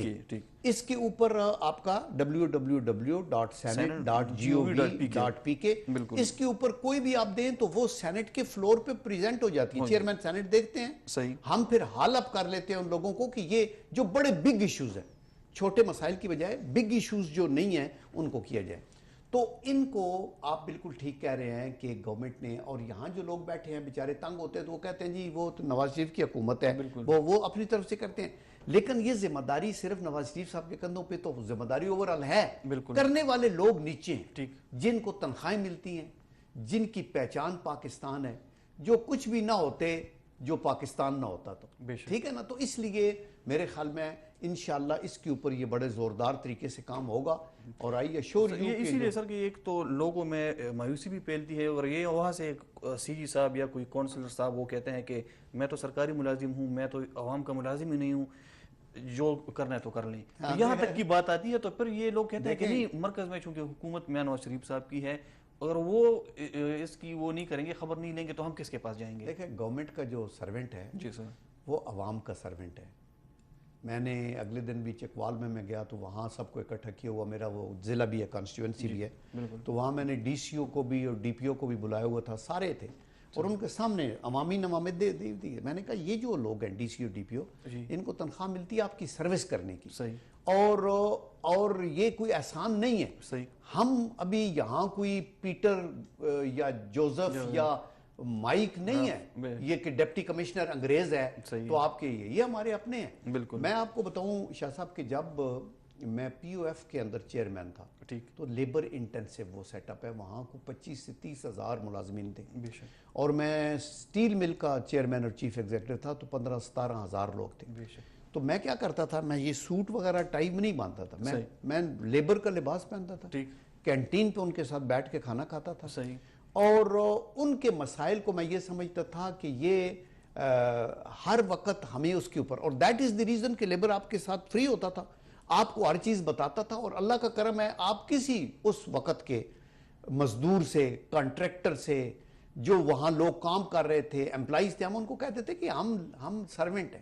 اس کے اوپر آپ کا www.senate.gov.pk اس کے اوپر کوئی بھی آپ دیں تو وہ سینٹ کے فلور پہ پریزنٹ ہو جاتی ہے، چیئرمین سینٹ دیکھتے ہیں، ہم پھر حال اپ کر لیتے ہیں ان لوگوں کو کہ یہ جو بڑے بگ ایشوز ہیں، چھوٹے مسائل کی بجائے بگ ایشوز جو نہیں ہیں ان کو کیا جائے. تو ان کو آپ بالکل ٹھیک کہہ رہے ہیں کہ گورنمنٹ نے، اور یہاں جو لوگ بیٹھے ہیں بیچارے تنگ ہوتے ہیں تو وہ کہتے ہیں جی وہ تو نواز شریف کی حکومت ہے، وہ اپنی طرف سے کرتے ہیں، لیکن یہ ذمہ داری صرف نواز شریف صاحب کے کندھوں پہ تو ذمہ داری اوورآل ہے. کرنے والے لوگ نیچے ہیں، جن کو تنخواہیں ملتی ہیں، جن کی پہچان پاکستان ہے، جو کچھ بھی نہ ہوتے جو پاکستان نہ ہوتا تو ٹھیک ہے نا. تو اس لیے میرے خیال میں انشاءاللہ اس کے اوپر یہ بڑے زوردار طریقے سے کام ہوگا. اور آئی ایشور یو اسی لیے سر کہ ایک تو لوگوں میں مایوسی بھی پھیلتی ہے، اور یہ وہاں سے ایک سی جی صاحب یا کوئی کونسلر صاحب وہ کہتے ہیں کہ میں تو سرکاری ملازم ہوں، میں تو عوام کا ملازم ہی نہیں ہوں، جو کرنا ہے تو کر لیں. یہاں تک کی بات آتی ہے تو پھر یہ لوگ کہتے ہیں کہ نہیں، مرکز میں چونکہ حکومت میں نواز شریف صاحب کی ہے، اگر وہ اس کی وہ نہیں کریں گے، خبر نہیں لیں گے تو ہم کس کے پاس جائیں گے؟ دیکھیں گورنمنٹ کا جو سرونٹ ہے جی سر، وہ عوام کا سرونٹ ہے. میں نے اگلے دن بھی چکوال میں گیا تو وہاں سب کو اکٹھا کیا ہوا، میرا وہ ضلع بھی ہے، کانسٹیچوئنسی بھی ہے، تو وہاں میں نے ڈی سی او کو بھی اور ڈی پی او کو بھی بلایا ہوا تھا، سارے تھے، اور ان کے سامنے عوامی نمائندے دے دی. میں نے کہا یہ جو لوگ ہیں D C O D P او، ان کو تنخواہ ملتی ہے آپ کی سروس کرنے کی، اور یہ کوئی احسان نہیں ہے. ہم ابھی یہاں کوئی پیٹر یا جوزف یا مائک نہیں ہے، یہ کہ ڈپٹی کمشنر انگریز ہے تو آپ کے یہ ہمارے اپنے ہیں. میں آپ کو بتاؤں شاہ صاحب کہ جب میں پی او ایف کے اندر چیئرمین تھا تو لیبر انٹینسو وہ سیٹ اپ ہے، وہاں کو 25 سے 30 ہزار ملازمین تھے، اور میں سٹیل مل کا چیئرمین اور چیف ایگزیکٹو تھا تو 15-17 ہزار لوگ تھے. تو میں کیا کرتا تھا، میں یہ سوٹ وغیرہ ٹائی نہیں باندھتا تھا، میں لیبر کا لباس پہنتا تھا، کینٹین پہ ان کے ساتھ بیٹھ کے کھانا کھاتا تھا، اور ان کے مسائل کو میں یہ سمجھتا تھا کہ یہ ہر وقت ہمیں اس کے اوپر، اور دیٹ از دی ریزن کہ لیبر آپ کے ساتھ فری ہوتا تھا، آپ کو ہر چیز بتاتا تھا، اور اللہ کا کرم ہے آپ کسی اس وقت کے مزدور سے، کانٹریکٹر سے، جو وہاں لوگ کام کر رہے تھے، امپلائیز تھے، ہم ان کو کہتے تھے کہ ہم سرونٹ ہیں،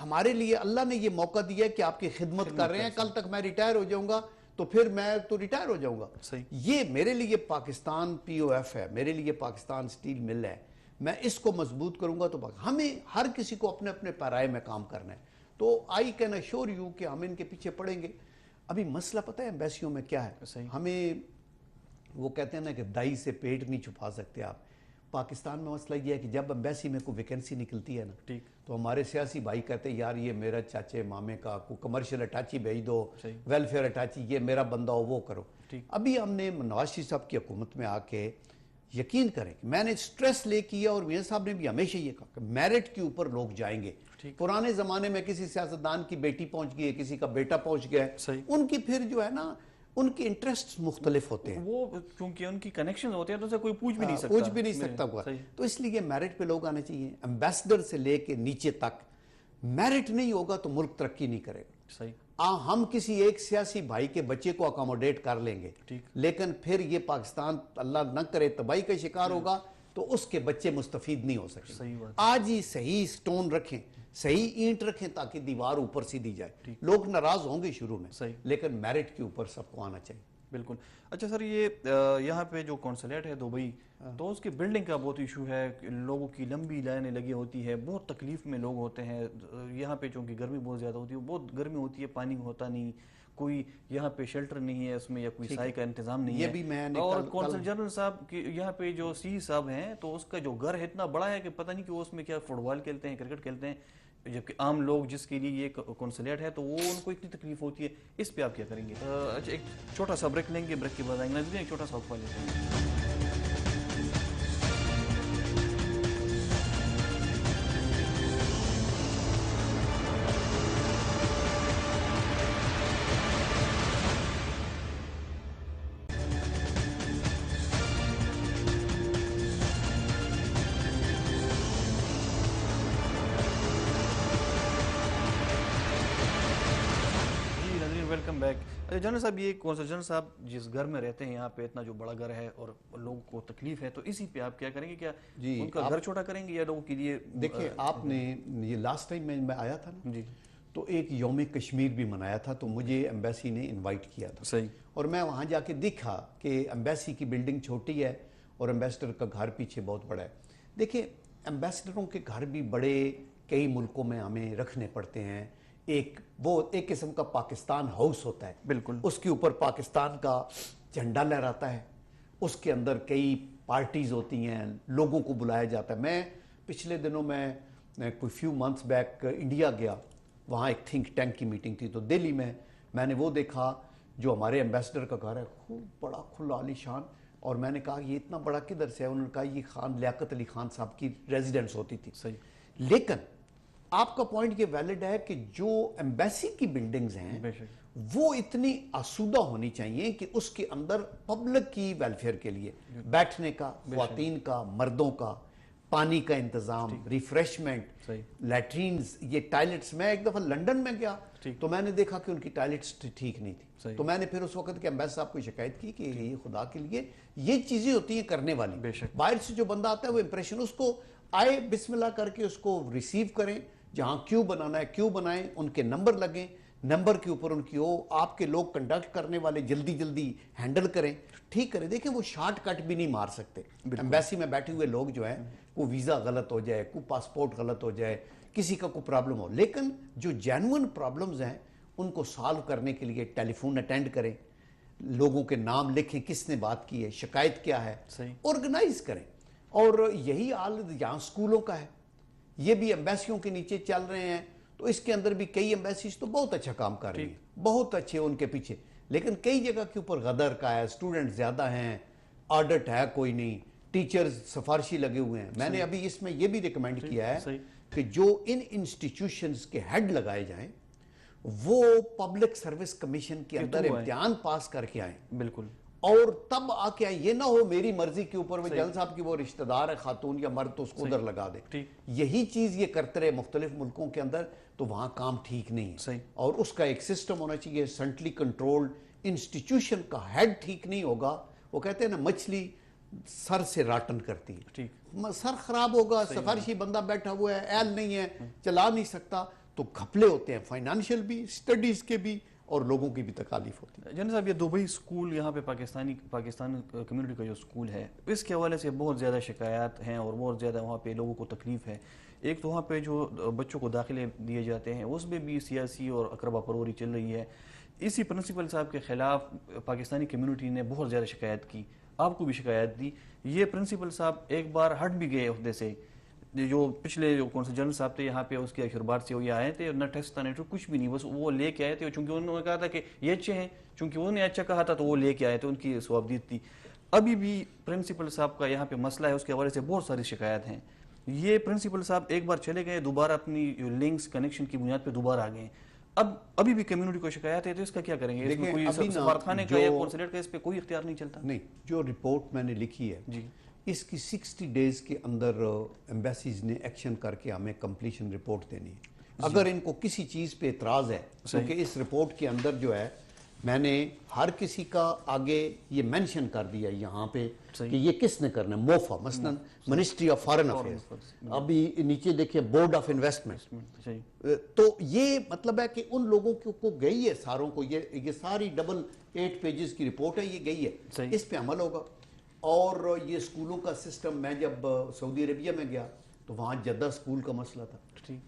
ہمارے لیے اللہ نے یہ موقع دیا ہے کہ آپ کی خدمت کر رہے ہیں، کل تک میں ریٹائر ہو جاؤں گا تو پھر میں تو ریٹائر ہو جاؤں گا. یہ میرے لیے پاکستان پی او ایف ہے، میرے لیے پاکستان سٹیل مل ہے، میں اس کو مضبوط کروں گا. تو ہمیں ہر کسی کو اپنے اپنے پیرائے میں کام کرنا ہے. تو آئی کین ایشور یو کہ ہم ان کے پیچھے پڑیں گے. ابھی مسئلہ پتہ ہے ایمبیسیوں میں کیا ہے، ہمیں وہ کہتے ہیں نا کہ دائی سے پیٹ نہیں چھپا سکتے آپ. پاکستان میں مسئلہ یہ ہے کہ جب ایمبیسی میں کوئی ویکنسی نکلتی ہے نا تو ہمارے سیاسی بھائی کہتے ہیں یار یہ میرا چاچے مامے کا کوئی کمرشل اٹیچی بھیج دو، ویلفیئر اٹیچی، یہ میرا بندہ ہو وہ کرو. ابھی ہم نے نواز شریف صاحب کی حکومت میں آ کے یقین کریں کہ میں نے سٹریس لے کیا، اور میاں صاحب نے بھی ہمیشہ یہ کہا کہ میرٹ کے اوپر لوگ جائیں گے. پرانے زمانے میں کسی سیاستدان کی بیٹی پہنچ گئی ہے، کسی کا بیٹا پہنچ گیا ہے، ان کی پھر جو ہے نا ان کے انٹرسٹ مختلف ہوتے ہیں، وہ کیونکہ ان کی کنیکشن ہوتے ہیں تو اسے کوئی پوچھ بھی نہیں سکتا ہوا. تو اس لیے میرٹ پہ لوگ آنے چاہیے، ایمبیسڈر سے لے کے نیچے تک. میرٹ نہیں ہوگا تو ملک ترقی نہیں کرے گا. ہم کسی ایک سیاسی بھائی کے بچے کو اکاموڈیٹ کر لیں گے، لیکن پھر یہ پاکستان اللہ نہ کرے تباہی کا شکار ہوگا تو اس کے بچے مستفید نہیں ہو سکے. آج ہی صحیح سٹون رکھیں، صحیح اینٹ رکھیں تاکہ دیوار اوپر سیدھی جائے. لوگ ناراض ہوں گے شروع میں، لیکن میرٹ کے اوپر سب کو آنا چاہیے. بالکل. اچھا سر، یہ یہاں پہ جو کونسلیٹ ہے دبئی، تو اس کی بلڈنگ کا بہت ایشو ہے، لوگوں کی لمبی لائنیں لگی ہوتی ہے، بہت تکلیف میں لوگ ہوتے ہیں. یہاں پہ چونکہ گرمی بہت زیادہ ہوتی ہے، بہت گرمی ہوتی ہے، پانی ہوتا نہیں، کوئی یہاں پہ شیلٹر نہیں ہے اس میں، یا کوئی سائے کا انتظام نہیں ہے. اور کونسل جنرل صاحب یہاں پہ جو سی صاحب ہیں تو اس کا جو گھر ہے اتنا بڑا ہے کہ پتہ نہیں کہ وہ اس میں کیا فٹ بال کھیلتے ہیں، کرکٹ کھیلتے ہیں، جبکہ عام لوگ جس کے لیے یہ کونسلیٹ ہے تو وہ ان کو اتنی تکلیف ہوتی ہے. اس پہ آپ کیا کریں گے؟ اچھا ایک چھوٹا سا بریک لیں گے، بریک کے بعد آئیں گے، ایک چھوٹا سا وقفہ لیتے ہیں. Welcome back. جنرل صاحب یہ کون سا جنرل صاحب جس گھر میں رہتے ہیں یہاں پہ اتنا جو بڑا گھر ہے اور لوگوں کو تکلیف ہے تو اسی پہ آپ کیا کریں گے؟ کیا ان کا گھر چھوٹا کریں گے یا لوگوں کے لیے؟ دیکھیں آپ نے یہ لاسٹ ٹائم میں آیا تھا نا جی تو ایک یوم کشمیر بھی منایا تھا تو مجھے ایمبیسی نے انوائٹ کیا تھا. صحیح. اور میں وہاں جا کے دیکھا کہ ایمبیسی کی بلڈنگ چھوٹی ہے اور ایمبیسڈر کا گھر پیچھے بہت بڑا ہے. دیکھیں ایمبیسڈروں کے گھر بھی بڑے کئی ملکوں میں ہمیں رکھنے پڑتے ہیں. ایک قسم کا پاکستان ہاؤس ہوتا ہے, بالکل, اس کے اوپر پاکستان کا جھنڈا لہراتا ہے, اس کے اندر کئی پارٹیز ہوتی ہیں, لوگوں کو بلایا جاتا ہے. میں پچھلے دنوں میں کوئی فیو منتھس بیک انڈیا گیا, وہاں ایک تھنک ٹینک کی میٹنگ تھی تو دہلی میں نے وہ دیکھا جو ہمارے ایمبیسڈر کا گھر ہے, خوب بڑا کھلا عالی شان. اور میں نے کہا یہ اتنا بڑا کدھر سے ہے؟ انہوں نے کہا یہ خان لیاقت علی خان صاحب کی ریزیڈنس ہوتی تھی. صحیح. لیکن آپ کا پوائنٹ یہ ویلڈ ہے کہ جو ایمبیسی کی بلڈنگز ہیں وہ اتنی آسودہ ہونی چاہیے کہ اس کے اندر پبلک کی ویلفیئر کے لیے بیٹھنے کا, خواتین کا, مردوں کا, پانی کا انتظام, ریفریشمنٹ, لیٹرینز, یہ ٹائلٹس. میں ایک دفعہ لنڈن میں گیا تو میں نے دیکھا کہ ان کی ٹائلٹس ٹھیک نہیں تھی, تو میں نے پھر اس وقت کے ایمبیسڈر صاحب کو شکایت کی کہ یہ خدا کے لیے یہ چیزیں ہوتی ہیں کرنے والی. باہر سے جو بندہ آتا ہے وہ امپریشن, اس کو آئے بسم اللہ کر کے اس کو ریسیو کریں, جہاں کیوں بنانا ہے کیوں بنائیں, ان کے نمبر لگیں, نمبر کے اوپر ان کی آپ کے لوگ کنڈکٹ کرنے والے جلدی ہینڈل کریں, ٹھیک کریں. دیکھیں وہ شارٹ کٹ بھی نہیں مار سکتے. ایمبیسی میں بیٹھے ہوئے لوگ جو ہیں کوئی ویزا غلط ہو جائے, کوئی پاسپورٹ غلط ہو جائے, کسی کا کوئی پرابلم ہو, لیکن جو جینوئن پرابلمز ہیں ان کو سالو کرنے کے لیے ٹیلی فون اٹینڈ کریں, لوگوں کے نام لکھیں, کس نے بات کی ہے, شکایت کیا ہے, آرگنائز کریں. اور یہی حال یہاں سکولوں کا ہے, یہ بھی ایمبیسیوں کے نیچے چل رہے ہیں. تو اس کے اندر بھی کئی ایمبیسیز تو بہت اچھا کام کر رہی ہیں, بہت اچھے ان کے پیچھے, لیکن کئی جگہ کے اوپر غدر کا ہے, اسٹوڈنٹ زیادہ ہیں, آڈٹ ہے کوئی نہیں, ٹیچرز سفارشی لگے ہوئے ہیں. میں نے ابھی اس میں یہ بھی ریکمینڈ کیا ہے کہ جو ان انسٹیٹیوشنز کے ہیڈ لگائے جائیں وہ پبلک سروس کمیشن کے اندر امتحان پاس کر کے آئیں. بالکل. اور تب آ کے آئیں, یہ نہ ہو میری مرضی کے اوپر میں جل صاحب کی وہ رشتہ دار ہے خاتون یا مرد تو اس کو ادھر لگا دے. یہی چیز یہ کرتے رہے مختلف ملکوں کے اندر تو وہاں کام ٹھیک نہیں ہے. اور اس کا ایک سسٹم ہونا چاہیے, سینٹرلی کنٹرولڈ انسٹیٹیوشن کا ہیڈ ٹھیک نہیں ہوگا. وہ کہتے ہیں نا مچھلی سر سے راٹن کرتی ہے, سر خراب ہوگا, سفارشی بندہ بیٹھا ہوا ہے, ایل نہیں ہے, چلا نہیں سکتا, تو گھپلے ہوتے ہیں, فائنانشیل بھی, سٹڈیز کے بھی, اور لوگوں کی بھی تکالیف ہوتی ہے. جنرل صاحب یہ دبئی اسکول یہاں پہ پاکستان کمیونٹی کا جو اسکول ہے اس کے حوالے سے بہت زیادہ شکایات ہیں اور بہت زیادہ وہاں پہ لوگوں کو تکلیف ہے. ایک تو وہاں پہ جو بچوں کو داخلے دیے جاتے ہیں اس میں بھی سیاسی اور اقربا پروری چل رہی ہے. اسی پرنسپل صاحب کے خلاف پاکستانی کمیونٹی نے بہت زیادہ شکایت کی, آپ کو بھی شکایت دی. یہ پرنسپل صاحب ایک بار ہٹ بھی گئے عہدے سے, جو پچھلے جو کون سے جنرل صاحب تھے یہاں پہ اس کے اخبار سے وہ یہ آئے تھے, نہ ٹیسٹ تھا نہ کچھ بھی نہیں, بس وہ لے کے آئے تھے. چونکہ انہوں نے کہا تھا کہ یہ اچھے ہیں, چونکہ انہوں نے اچھا کہا تھا تو وہ لے کے آئے تھے, ان کی ثوابدید تھی. ابھی بھی پرنسپل صاحب کا یہاں پہ مسئلہ ہے, اس کے حوالے سے بہت ساری شکایات ہیں. یہ پرنسپل صاحب ایک بار چلے گئے, دوبارہ اپنی لنکس کنیکشن کی بنیاد پہ دوبارہ آ گئے. ابھی بھی کمیونٹی کو شکایت ہے, تو اس کا کیا کریں گے؟ اس میں کوئی سفارتخانے کا یا قونصلیٹ کا اس پہ کوئی اختیار نہیں چلتا؟ نہیں, جو رپورٹ میں نے لکھی ہے اس کی 60 ڈیز کے اندر ایمبیسیز نے ایکشن کر کے ہمیں کمپلیشن رپورٹ دینی ہے. اگر ان کو کسی چیز پہ اعتراض ہے, کیونکہ اس رپورٹ کے اندر جو ہے میں نے ہر کسی کا آگے یہ مینشن کر دیا یہاں پہ کہ یہ کس نے کرنا ہے. موفا مثلا منسٹری آف فارن افیئرز, ابھی نیچے دیکھیں بورڈ آف انویسٹمنٹ. تو یہ مطلب ہے کہ ان لوگوں کو گئی ہے ساروں کو, یہ ساری 8 پیجز کی رپورٹ ہے, یہ گئی ہے, اس پہ عمل ہوگا. اور یہ اسکولوں کا سسٹم, میں جب سعودی عربیہ میں گیا تو وہاں جدہ اسکول کا مسئلہ تھا,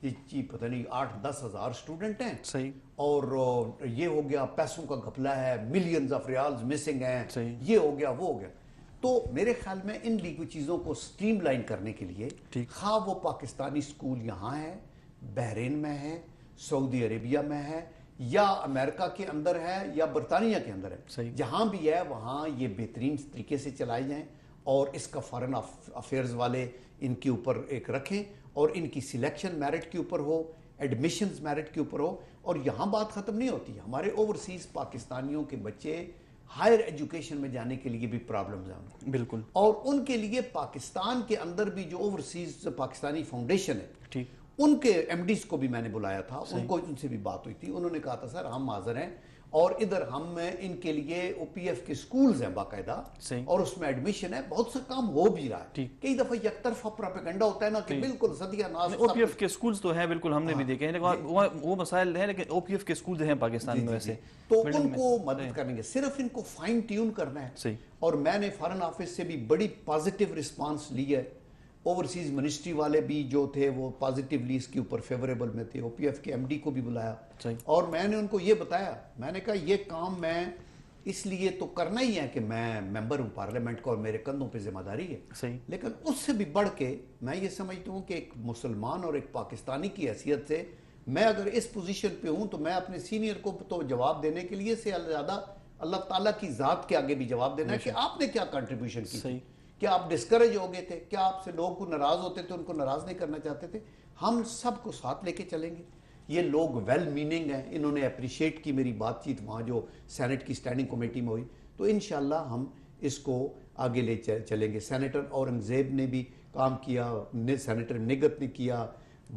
یہ پتہ نہیں 8-10 ہزار اسٹوڈنٹ ہیں, اور یہ ہو گیا پیسوں کا گھپلا ہے, ملینز آف ریالز مسنگ ہیں, یہ ہو گیا وہ ہو گیا. تو میرے خیال میں ان لیگو چیزوں کو سٹریم لائن کرنے کے لیے خواہ وہ پاکستانی اسکول یہاں ہے, بحرین میں ہے, سعودی عربیہ میں ہے, یا امریکہ کے اندر ہے, یا برطانیہ کے اندر ہے, جہاں بھی ہے وہاں یہ بہترین طریقے سے چلائے جائیں, اور اس کا فارن افیئرز والے ان کے اوپر ایک رکھیں, اور ان کی سلیکشن میرٹ کے اوپر ہو, ایڈمیشنز میرٹ کے اوپر ہو. اور یہاں بات ختم نہیں ہوتی, ہمارے اوورسیز پاکستانیوں کے بچے ہائر ایجوکیشن میں جانے کے لیے بھی پرابلمز ہیں بالکل, اور ان کے لیے پاکستان کے اندر بھی جو اوورسیز پاکستانی فاؤنڈیشن ہے ان کے ایم ڈیز کو بھی میں نے بلایا تھا, ان سے بھی بات ہوئی تھی. انہوں نے کہا تھا سر ہم حاضر ہیں, اور ادھر ہم ان کے لیے او پی ایف کے سکولز ہیں باقاعدہ, اور اس میں ایڈمیشن ہے, بہت سا کام ہو بھی رہا ہے. کئی دفعہ یک طرفہ پروپیگنڈا ہوتا ہے نا کہ بالکل ستیہ ناز. او پی ایف کے سکولز تو ہیں بالکل, ہم نے بھی دیکھے ہیں, وہ مسائل ہیں, لیکن او پی ایف کے سکولز ہیں پاکستان میں ویسے, تو ان کو مدد کریں گے, صرف ان کو فائن ٹیون کرنا ہے. اور میں نے فارن آفس سے بھی بڑی پازیٹیو رسپانس لی ہے. اوورسیز منسٹری والے بھی جو تھے وہ پازیٹیولی اس کے اوپر فیوریبل میں تھے. او پی ایف کے ایم ڈی کو بھی بلایا, اور میں نے ان کو یہ بتایا, میں نے کہا یہ کام میں اس لیے تو کرنا ہی ہے کہ میں ممبر ہوں پارلیمنٹ کا اور میرے کندھوں پہ ذمہ داری ہے, لیکن اس سے بھی بڑھ کے میں یہ سمجھتا ہوں کہ ایک مسلمان اور ایک پاکستانی کی حیثیت سے میں اگر اس پوزیشن پہ ہوں تو میں اپنے سینئر کو تو جواب دینے کے لیے سے زیادہ اللہ تعالیٰ کی ذات کے آگے بھی جواب دینا ہے کہ آپ نے کیا کنٹریبیوشن کی. کیا آپ ڈسکریج ہو گئے تھے, کیا آپ سے لوگ کو ناراض ہوتے تھے, ان کو ناراض نہیں کرنا چاہتے تھے. ہم سب کو ساتھ لے کے چلیں گے. یہ لوگ ویل میننگ ہیں, انہوں نے اپریشیٹ کی میری بات چیت وہاں جو سینٹ کی سٹینڈنگ کمیٹی میں ہوئی, تو انشاءاللہ ہم اس کو آگے لے چلیں گے. سینیٹر اورنگزیب نے بھی کام کیا, سینیٹر نگت نے کیا,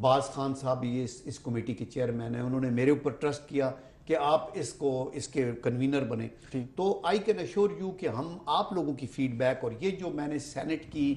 باز خان صاحب بھی اس کمیٹی کے چیئرمین ہیں, انہوں نے میرے اوپر ٹرسٹ کیا کہ آپ اس کے کنوینر بنے. تو آئی کین ایشور یو کہ ہم آپ لوگوں کی فیڈ بیک, اور یہ جو میں نے سینٹ کی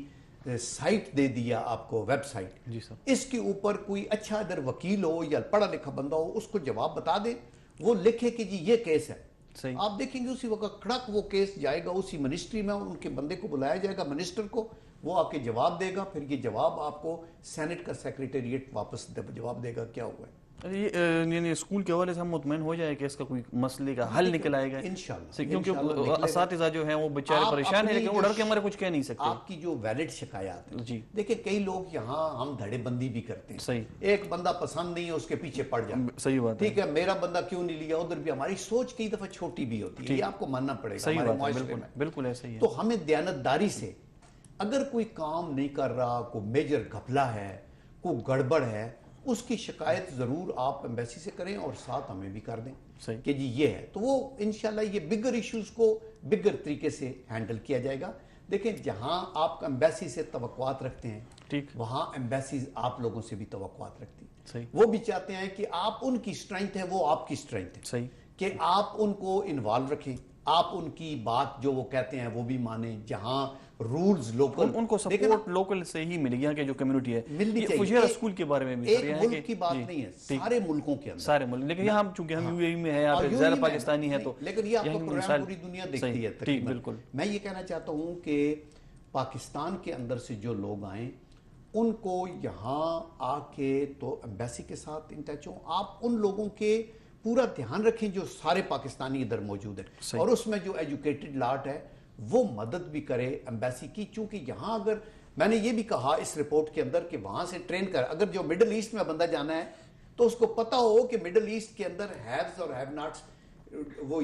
سائٹ دے دیا آپ کو, ویب سائٹ, اس کے اوپر کوئی اچھا ادھر وکیل ہو یا پڑھا لکھا بندہ ہو, اس کو جواب بتا دے, وہ لکھے کہ جی یہ کیس ہے. آپ دیکھیں گے اسی وقت کھڑک وہ کیس جائے گا اسی منسٹری میں, ان کے بندے کو بلایا جائے گا منسٹر کو, وہ آ کے جواب دے گا, پھر یہ جواب آپ کو سینٹ کا سیکریٹریٹ واپس جواب دے گا کیا ہوا ہے. یعنی اسکول کے حوالے سے ہم مطمئن ہو جائے کہ اس کا کوئی مسئلے کا حل نکل آئے گا انشاءاللہ, کیونکہ اساتذہ جو ہیں وہ بیچارے پریشان ہیں, لیکن وہ ڈر کے ہمارے کچھ کہہ نہیں سکتے. آپ کی جو ویلڈ شکایات ہیں, دیکھیں کئی لوگ یہاں ہم دھڑے بندی بھی کرتے ہیں, ایک بندہ پسند نہیں ہے اس کے پیچھے پڑ جائے, صحیح بات ہے, ٹھیک ہے میرا بندہ کیوں نہیں لیا, ادھر بھی ہماری سوچ کئی دفعہ چھوٹی بھی ہوتی ہے, یہ آپ کو ماننا پڑے گا ہمارے معاشرے میں, بالکل ایسے ہی. تو ہمیں دیانتداری سے اگر کوئی کام نہیں کر رہا, کوئی میجر گھپلا ہے, کوئی گڑبڑ ہے, اس کی شکایت ضرور آپ ایمبیسی سے کریں اور ساتھ ہمیں بھی کر دیں کہ جی یہ ہے. تو وہ انشاءاللہ یہ بگر ایشوز کو بگر طریقے سے ہینڈل کیا جائے گا. دیکھیں جہاں آپ ایمبیسی سے توقعات رکھتے ہیں, وہاں ایمبیسیز آپ لوگوں سے بھی توقعات رکھتی ہیں. وہ بھی چاہتے ہیں کہ آپ ان کی سٹرینتھ ہے وہ آپ کی سٹرینتھ ہے, کہ آپ ان کو انوالو رکھیں, آپ ان کی بات جو وہ کہتے ہیں وہ بھی مانیں. جہاں رولز لوکل, ان کو سپورٹ لوکل سے ہی ملے گی, یہاں کے جو کمیونٹی ہے ملنی چاہیے. فجیرہ اسکول کے بارے میں بھی ایک ملک کی بات نہیں ہے, سارے ملکوں کے اندر, سارے ملک, لیکن یہاں چونکہ ہم یو اے ای میں ہیں, یہاں پہ زیادہ پاکستانی ہے, تو لیکن یہ آپ کا پروگرام پوری دنیا دیکھتی ہے تقریباً. بالکل. میں یہ کہنا چاہتا ہوں کہ پاکستان کے اندر سے جو لوگ آئیں ان کو یہاں آ کے تو ایمبیسی کے ساتھ ان ٹچ ہوں. آپ ان لوگوں کے پورا دھیان رکھیں جو سارے پاکستانی ادھر موجود ہیں, اور اس میں جو ایجوکیٹڈ لاٹ ہے وہ مدد بھی کرے ایمبیسی کی. چونکہ یہاں اگر میں نے یہ بھی کہا اس رپورٹ کے اندر کہ وہاں سے ٹرین کر, اگر جو مڈل ایسٹ میں بندہ جانا ہے تو اس کو پتا ہو کہ مڈل ایسٹ کے اندر ہیوز اور ہیو ناٹس, وہ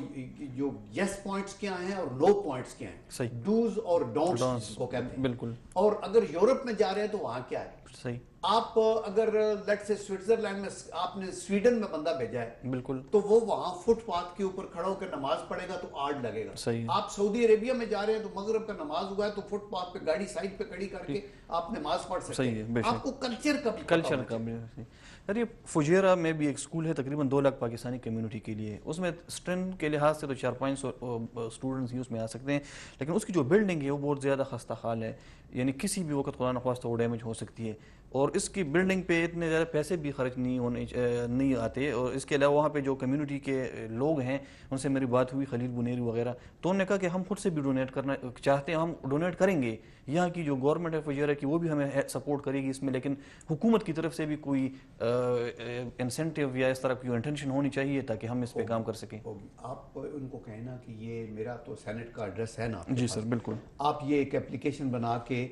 جو یس پوائنٹس کیا ہیں اور نو پوائنٹس کیا ہیں, ڈوز اور ڈونٹس کو کہتے ہیں. بالکل. اور اگر یورپ میں جا رہے ہیں تو وہاں کیا ہے, صحیح. آپ اگر لیٹ سے سوئٹزرلینڈ میں آپ نے سویڈن میں بندہ بھیجا ہے, بالکل, تو وہ وہاں فٹ پاتھ کے اوپر کھڑا ہو کے نماز پڑھے گا تو آڈ لگے گا. آپ سعودی عربیہ میں جا رہے ہیں تو مغرب کا نماز ہوا ہے تو فٹ پاتھ پہ گاڑی سائڈ پہ کھڑی کر کے آپ نماز پڑھ سکتے ہیں. آپ کو کلچر کا بھی سر, یہ فجیرہ میں بھی ایک اسکول ہے تقریباً 2 لاکھ پاکستانی کمیونٹی کے لیے, اس میں اسٹرینتھ کے لحاظ سے تو 400-500 اسٹوڈنٹس ہی اس میں آ سکتے ہیں, لیکن اس کی جو بلڈنگ ہے وہ بہت زیادہ خستہ حال ہے, یعنی کسی بھی وقت خدا نخواستہ وہ ڈیمیج ہو سکتی ہے, اور اس کی بلڈنگ پہ اتنے زیادہ پیسے بھی خرچ نہیں آتے. اور اس کے علاوہ وہاں پہ جو کمیونٹی کے لوگ ہیں ان سے میری بات ہوئی, خلیل بنیری وغیرہ, تو انہوں نے کہا کہ ہم خود سے بھی ڈونیٹ کرنا چاہتے ہیں, ہم ڈونیٹ کریں گے. یہاں کی جو گورنمنٹ ہے فجیرہ کی وہ بھی ہمیں سپورٹ کرے گی اس میں, لیکن حکومت کی طرف سے بھی کوئی انسینٹیو یا اس طرح کی انٹینشن ہونی چاہیے تاکہ ہم اس پہ کام کر سکیں. آپ ان کو کہیں نا کہ یہ میرا تو سینٹ کا ایڈریس ہے نا. جی سر, بالکل. آپ یہ ایک اپلیکیشن بنا کے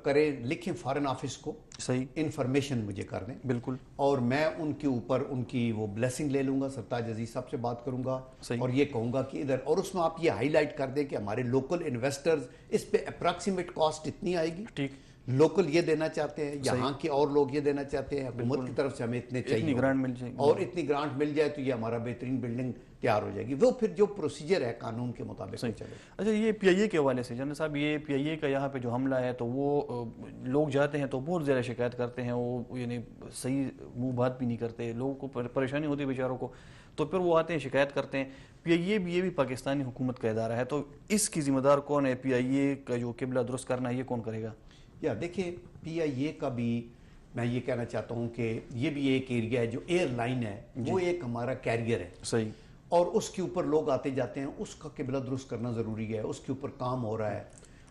کریں, لکھیں فارن آفس کو, صحیح, انفارمیشن مجھے کر دیں. بالکل. اور میں ان کے اوپر ان کی وہ بلیسنگ لے لوں گا, سرتاج عزیز صاحب سے بات کروں گا, اور یہ کہوں گا کہ ادھر, اور اس میں آپ یہ ہائی لائٹ کر دیں کہ ہمارے لوکل انویسٹرز اس پہ اپراکسیمیٹ کاسٹ اتنی آئے گی, ٹھیک, لوکل یہ دینا چاہتے ہیں, یہاں کے اور لوگ یہ دینا چاہتے ہیں, حکومت کی طرف سے ہمیں اتنے چاہیے گرانٹ مل جائے اور اتنی گرانٹ مل جائے تو یہ ہمارا بہترین بلڈنگ تیار ہو جائے گی. وہ پھر جو پروسیجر ہے قانون کے مطابق چلے. اچھا, یہ پی آئی اے کے حوالے سے جنرل صاحب, یہ پی آئی اے کا یہاں پہ جو حملہ ہے تو وہ لوگ جاتے ہیں تو بہت زیادہ شکایت کرتے ہیں, وہ یعنی صحیح منہ بات بھی نہیں کرتے, لوگوں کو پریشانی ہوتی ہے بیچاروں کو, تو پھر وہ آتے ہیں شکایت کرتے ہیں. پی آئی اے بھی یہ بھی پاکستانی حکومت کا ادارہ ہے, تو اس کی ذمہ دار کون ہے؟ پی آئی اے کا جو قبلہ درست کرنا ہے یہ کون کرے گا؟ یا دیکھیں, پی آئی اے کا بھی میں یہ کہنا چاہتا ہوں کہ یہ بھی ایک ایریا ہے, جو ایئر لائن ہے وہ ایک ہمارا کیریئر ہے. صحیح. اور اس کے اوپر لوگ آتے جاتے ہیں, اس کا قبلہ درست کرنا ضروری ہے, اس کے اوپر کام ہو رہا ہے.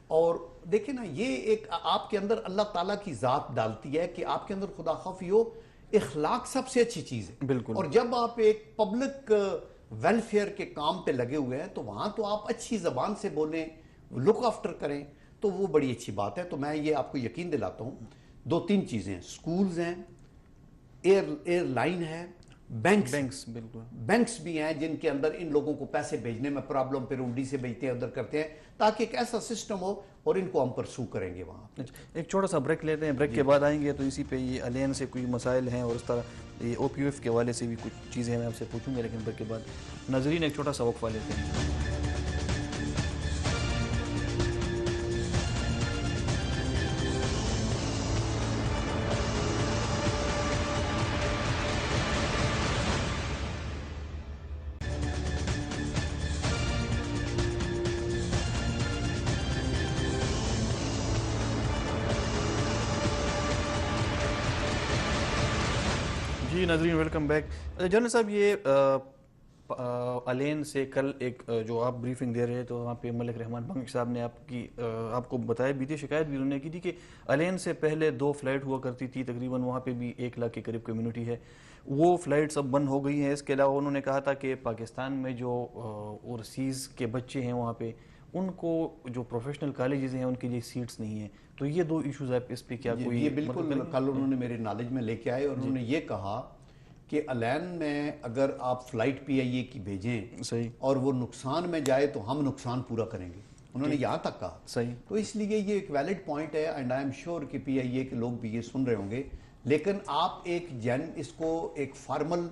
اور دیکھیں نا, یہ ایک آپ کے اندر اللہ تعالیٰ کی ذات ڈالتی ہے کہ آپ کے اندر خدا خوفی ہو. اخلاق سب سے اچھی چیز ہے. بالکل. اور جب آپ ایک پبلک ویلفیئر کے کام پہ لگے ہوئے ہیں تو وہاں تو آپ اچھی زبان سے بولیں, لک آفٹر کریں, تو وہ بڑی اچھی بات ہے. تو میں یہ آپ کو یقین دلاتا ہوں, 2-3 چیزیں ہیں, سکولز ہیں, ایئر لائن ہے, بینکس بالکل, بینکس بھی ہیں جن کے اندر ان لوگوں کو پیسے بھیجنے میں پرابلم, پھر انڈی سے بھیجتے ہیں, ادھر کرتے ہیں, تاکہ ایک ایسا سسٹم ہو اور ان کو ہم پرسو کریں گے وہاں. ایک چھوٹا سا بریک لیتے ہیں, بریک کے بعد آئیں گے تو اسی پہ یہ الین سے کوئی مسائل ہیں اور اس طرح یہ او پی ایف کے حوالے سے بھی کچھ چیزیں میں آپ سے پوچھوں گا, لیکن بریک کے بعد ناظرین ایک چھوٹا سا وقفہ لیتے ہیں. جی ناظرین ویلکم بیک. جنرل صاحب, یہ الین سے کل ایک جو آپ بریفنگ دے رہے تو وہاں پہ ملک رحمان بخش صاحب نے آپ کو بتایا بھی تھی, شکایت بھی انہوں نے کی تھی کہ الین سے پہلے 2 فلائٹ ہوا کرتی تھی, تقریباً وہاں پہ بھی 1 لاکھ کے قریب کمیونٹی ہے, وہ فلائٹس اب بند ہو گئی ہیں. اس کے علاوہ انہوں نے کہا تھا کہ پاکستان میں جو اوورسیز کے بچے ہیں وہاں پہ ان کو جو پروفیشنل کالجز ہیں ان کے لیے سیٹس نہیں ہیں. تو یہ 2 ایشوز آپ اس پہ کیا کوئی؟ یہ بالکل کل انہوں نے میرے نالج میں لے کے آئے اور انہوں نے یہ کہا کہ الین میں اگر آپ فلائٹ پی آئی اے کی بھیجیں صحیح اور وہ نقصان میں جائے تو ہم نقصان پورا کریں گے, انہوں نے یہاں تک کہا. صحیح. تو اس لیے یہ ایک ویلڈ پوائنٹ ہے, اینڈ آئی ایم شیور کہ پی آئی اے کے لوگ بھی یہ سن رہے ہوں گے. لیکن آپ اس کو ایک فارمل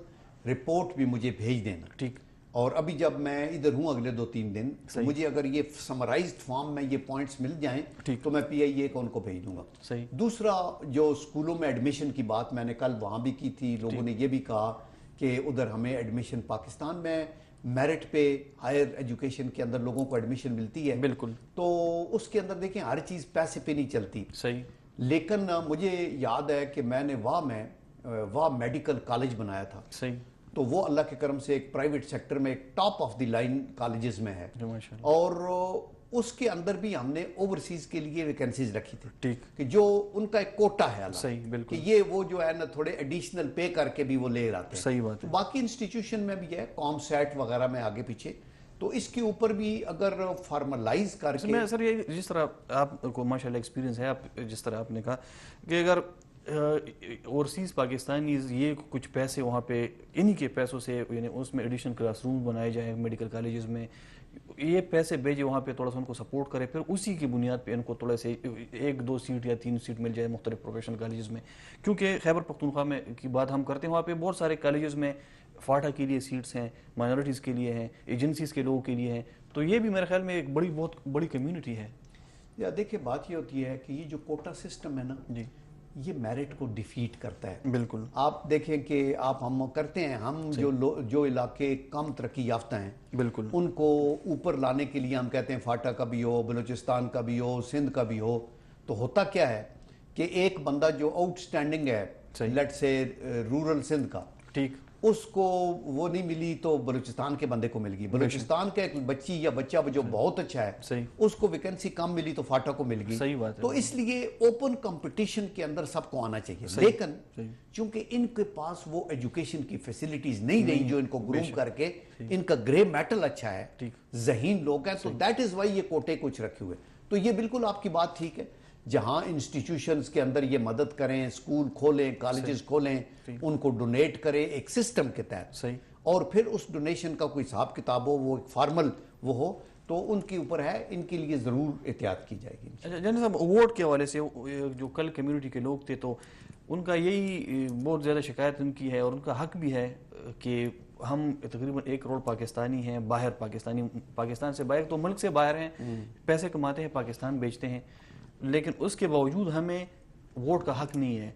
رپورٹ بھی مجھے بھیج دینا. ٹھیک. اور ابھی جب میں ادھر ہوں اگلے 2-3 دن, تو مجھے اگر یہ سمرائزڈ فارم میں یہ پوائنٹس مل جائیں تو میں پی آئی اے کو ان کو بھیج دوں گا. صحیح. دوسرا, جو اسکولوں میں ایڈمیشن کی بات میں نے کل وہاں بھی کی تھی, لوگوں نے یہ بھی کہا کہ ادھر ہمیں ایڈمیشن, پاکستان میں میرٹ پہ ہائر ایجوکیشن کے اندر لوگوں کو ایڈمیشن ملتی ہے. بالکل. تو اس کے اندر دیکھیں ہر چیز پیسے پہ نہیں چلتی. صحیح. لیکن مجھے یاد ہے کہ میں نے واہ میڈیکل کالج بنایا تھا. صحیح. تو وہ اللہ کے کرم سے ایک پرائیویٹ سیکٹر میں ایک top of the line colleges میں ہے, اور اس کے اندر بھی ہم نے اوورسیز کے لیے ویکنسیز رکھی تھی. ٹھیک. کہ جو ان کا ایک کوٹا ہے اللہ. صحیح. بالکل. کہ یہ وہ جو ہے نا تھوڑے ایڈیشنل پے کر کے بھی وہ لے آتے ہیں. صحیح بات ہے. باقی انسٹیٹیوشن میں بھی ہے, کام سیٹ وغیرہ میں آگے پیچھے, تو اس کے اوپر بھی اگر فارملائز کر کے. سر یہ جس طرح آپ کو ماشاءاللہ ایکسپیرینس ہے, آپ جس طرح آپ نے کہا کہ اگر اوورسیز پاکستانیز یہ کچھ پیسے وہاں پہ انہی کے پیسوں سے, یعنی اس میں ایڈیشنل کلاس روم بنائے جائیں میڈیکل کالجز میں, یہ پیسے بھیجے وہاں پہ, تھوڑا سا ان کو سپورٹ کرے, پھر اسی کی بنیاد پہ ان کو تھوڑے سے 1-2 سیٹ یا 3 سیٹ مل جائے مختلف پروفیشنل کالجز میں. کیونکہ خیبر پختونخوا میں کی بات ہم کرتے ہیں, وہاں پہ بہت سارے کالجز میں فاٹا کے لیے سیٹس ہیں, مائنورٹیز کے لیے ہیں, ایجنسیز کے لوگوں کے لیے ہیں. تو یہ بھی میرے خیال میں ایک بہت بڑی کمیونٹی ہے. یا دیکھیں بات یہ ہوتی ہے کہ یہ جو کوٹا سسٹم ہے نا, جی, یہ میرٹ کو ڈیفیٹ کرتا ہے. بالکل. آپ دیکھیں کہ ہم کرتے ہیں, ہم جو علاقے کم ترقی یافتہ ہیں, بالکل, ان کو اوپر لانے کے لیے ہم کہتے ہیں فاٹا کا بھی ہو, بلوچستان کا بھی ہو, سندھ کا بھی ہو. تو ہوتا کیا ہے کہ ایک بندہ جو آؤٹ سٹینڈنگ ہے, لیٹ سے رورل سندھ کا, ٹھیک, اس کو وہ نہیں ملی تو بلوچستان کے بندے کو مل گئی. بلوچستان کا ایک بچی یا بچہ جو بہت اچھا ہے, اس کو ویکنسی کم ملی تو فاٹا کو مل گئی. صحیح بات ہے. تو اس لیے اوپن کمپٹیشن کے اندر سب کو آنا چاہیے. لیکن چونکہ ان کے پاس وہ ایجوکیشن کی فیسلٹیز نہیں رہی جو ان کو گروم کر کے, ان کا گرے میٹل اچھا ہے, ذہین لوگ ہیں, تو دیٹ از وائی یہ کوٹے کچھ رکھے ہوئے. تو یہ بالکل آپ کی بات ٹھیک ہے, جہاں انسٹیٹیوشنز کے اندر یہ مدد کریں, سکول کھولیں, کالجز کھولیں, ان کو ڈونیٹ کریں ایک سسٹم کے تحت, اور پھر اس ڈونیشن کا کوئی حساب کتاب ہو, وہ ایک فارمل وہ ہو, تو ان کے اوپر ہے, ان کے لیے ضرور احتیاط کی جائے گی. اچھا جنید صاحب, ووٹ کے حوالے سے جو کل کمیونٹی کے لوگ تھے تو ان کا یہی بہت زیادہ شکایت ان کی ہے, اور ان کا حق بھی ہے کہ ہم تقریباً 1 کروڑ پاکستانی ہیں باہر, پاکستان سے باہر, تو ملک سے باہر ہیں, پیسے کماتے ہیں, پاکستان بیچتے ہیں, لیکن اس کے باوجود ہمیں ووٹ کا حق نہیں ہے.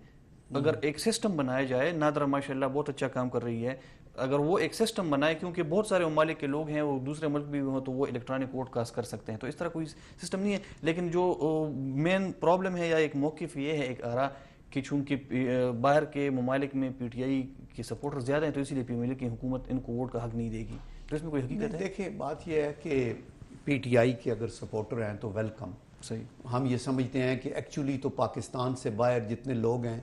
اگر ایک سسٹم بنایا جائے, نادرا ماشاءاللہ بہت اچھا کام کر رہی ہے, اگر وہ ایک سسٹم بنائے, کیونکہ بہت سارے ممالک کے لوگ ہیں وہ دوسرے ملک بھی ہوں تو وہ الیکٹرانک ووٹ کاسٹ کر سکتے ہیں, تو اس طرح کوئی سسٹم نہیں ہے. لیکن جو مین پرابلم ہے یا ایک موقف یہ ہے, ایک آرا کہ چونکہ باہر کے ممالک میں پی ٹی آئی کے سپورٹر زیادہ ہیں تو اسی لیے پی ملک کی حکومت ان کو ووٹ کا حق نہیں دے گی, تو اس میں کوئی حقیقت ہے؟ دیکھیں بات یہ ہے کہ پی ٹی آئی کے اگر سپورٹر ہیں تو ویلکم. صحیح. ہم یہ سمجھتے ہیں کہ ایکچولی تو پاکستان سے باہر جتنے لوگ ہیں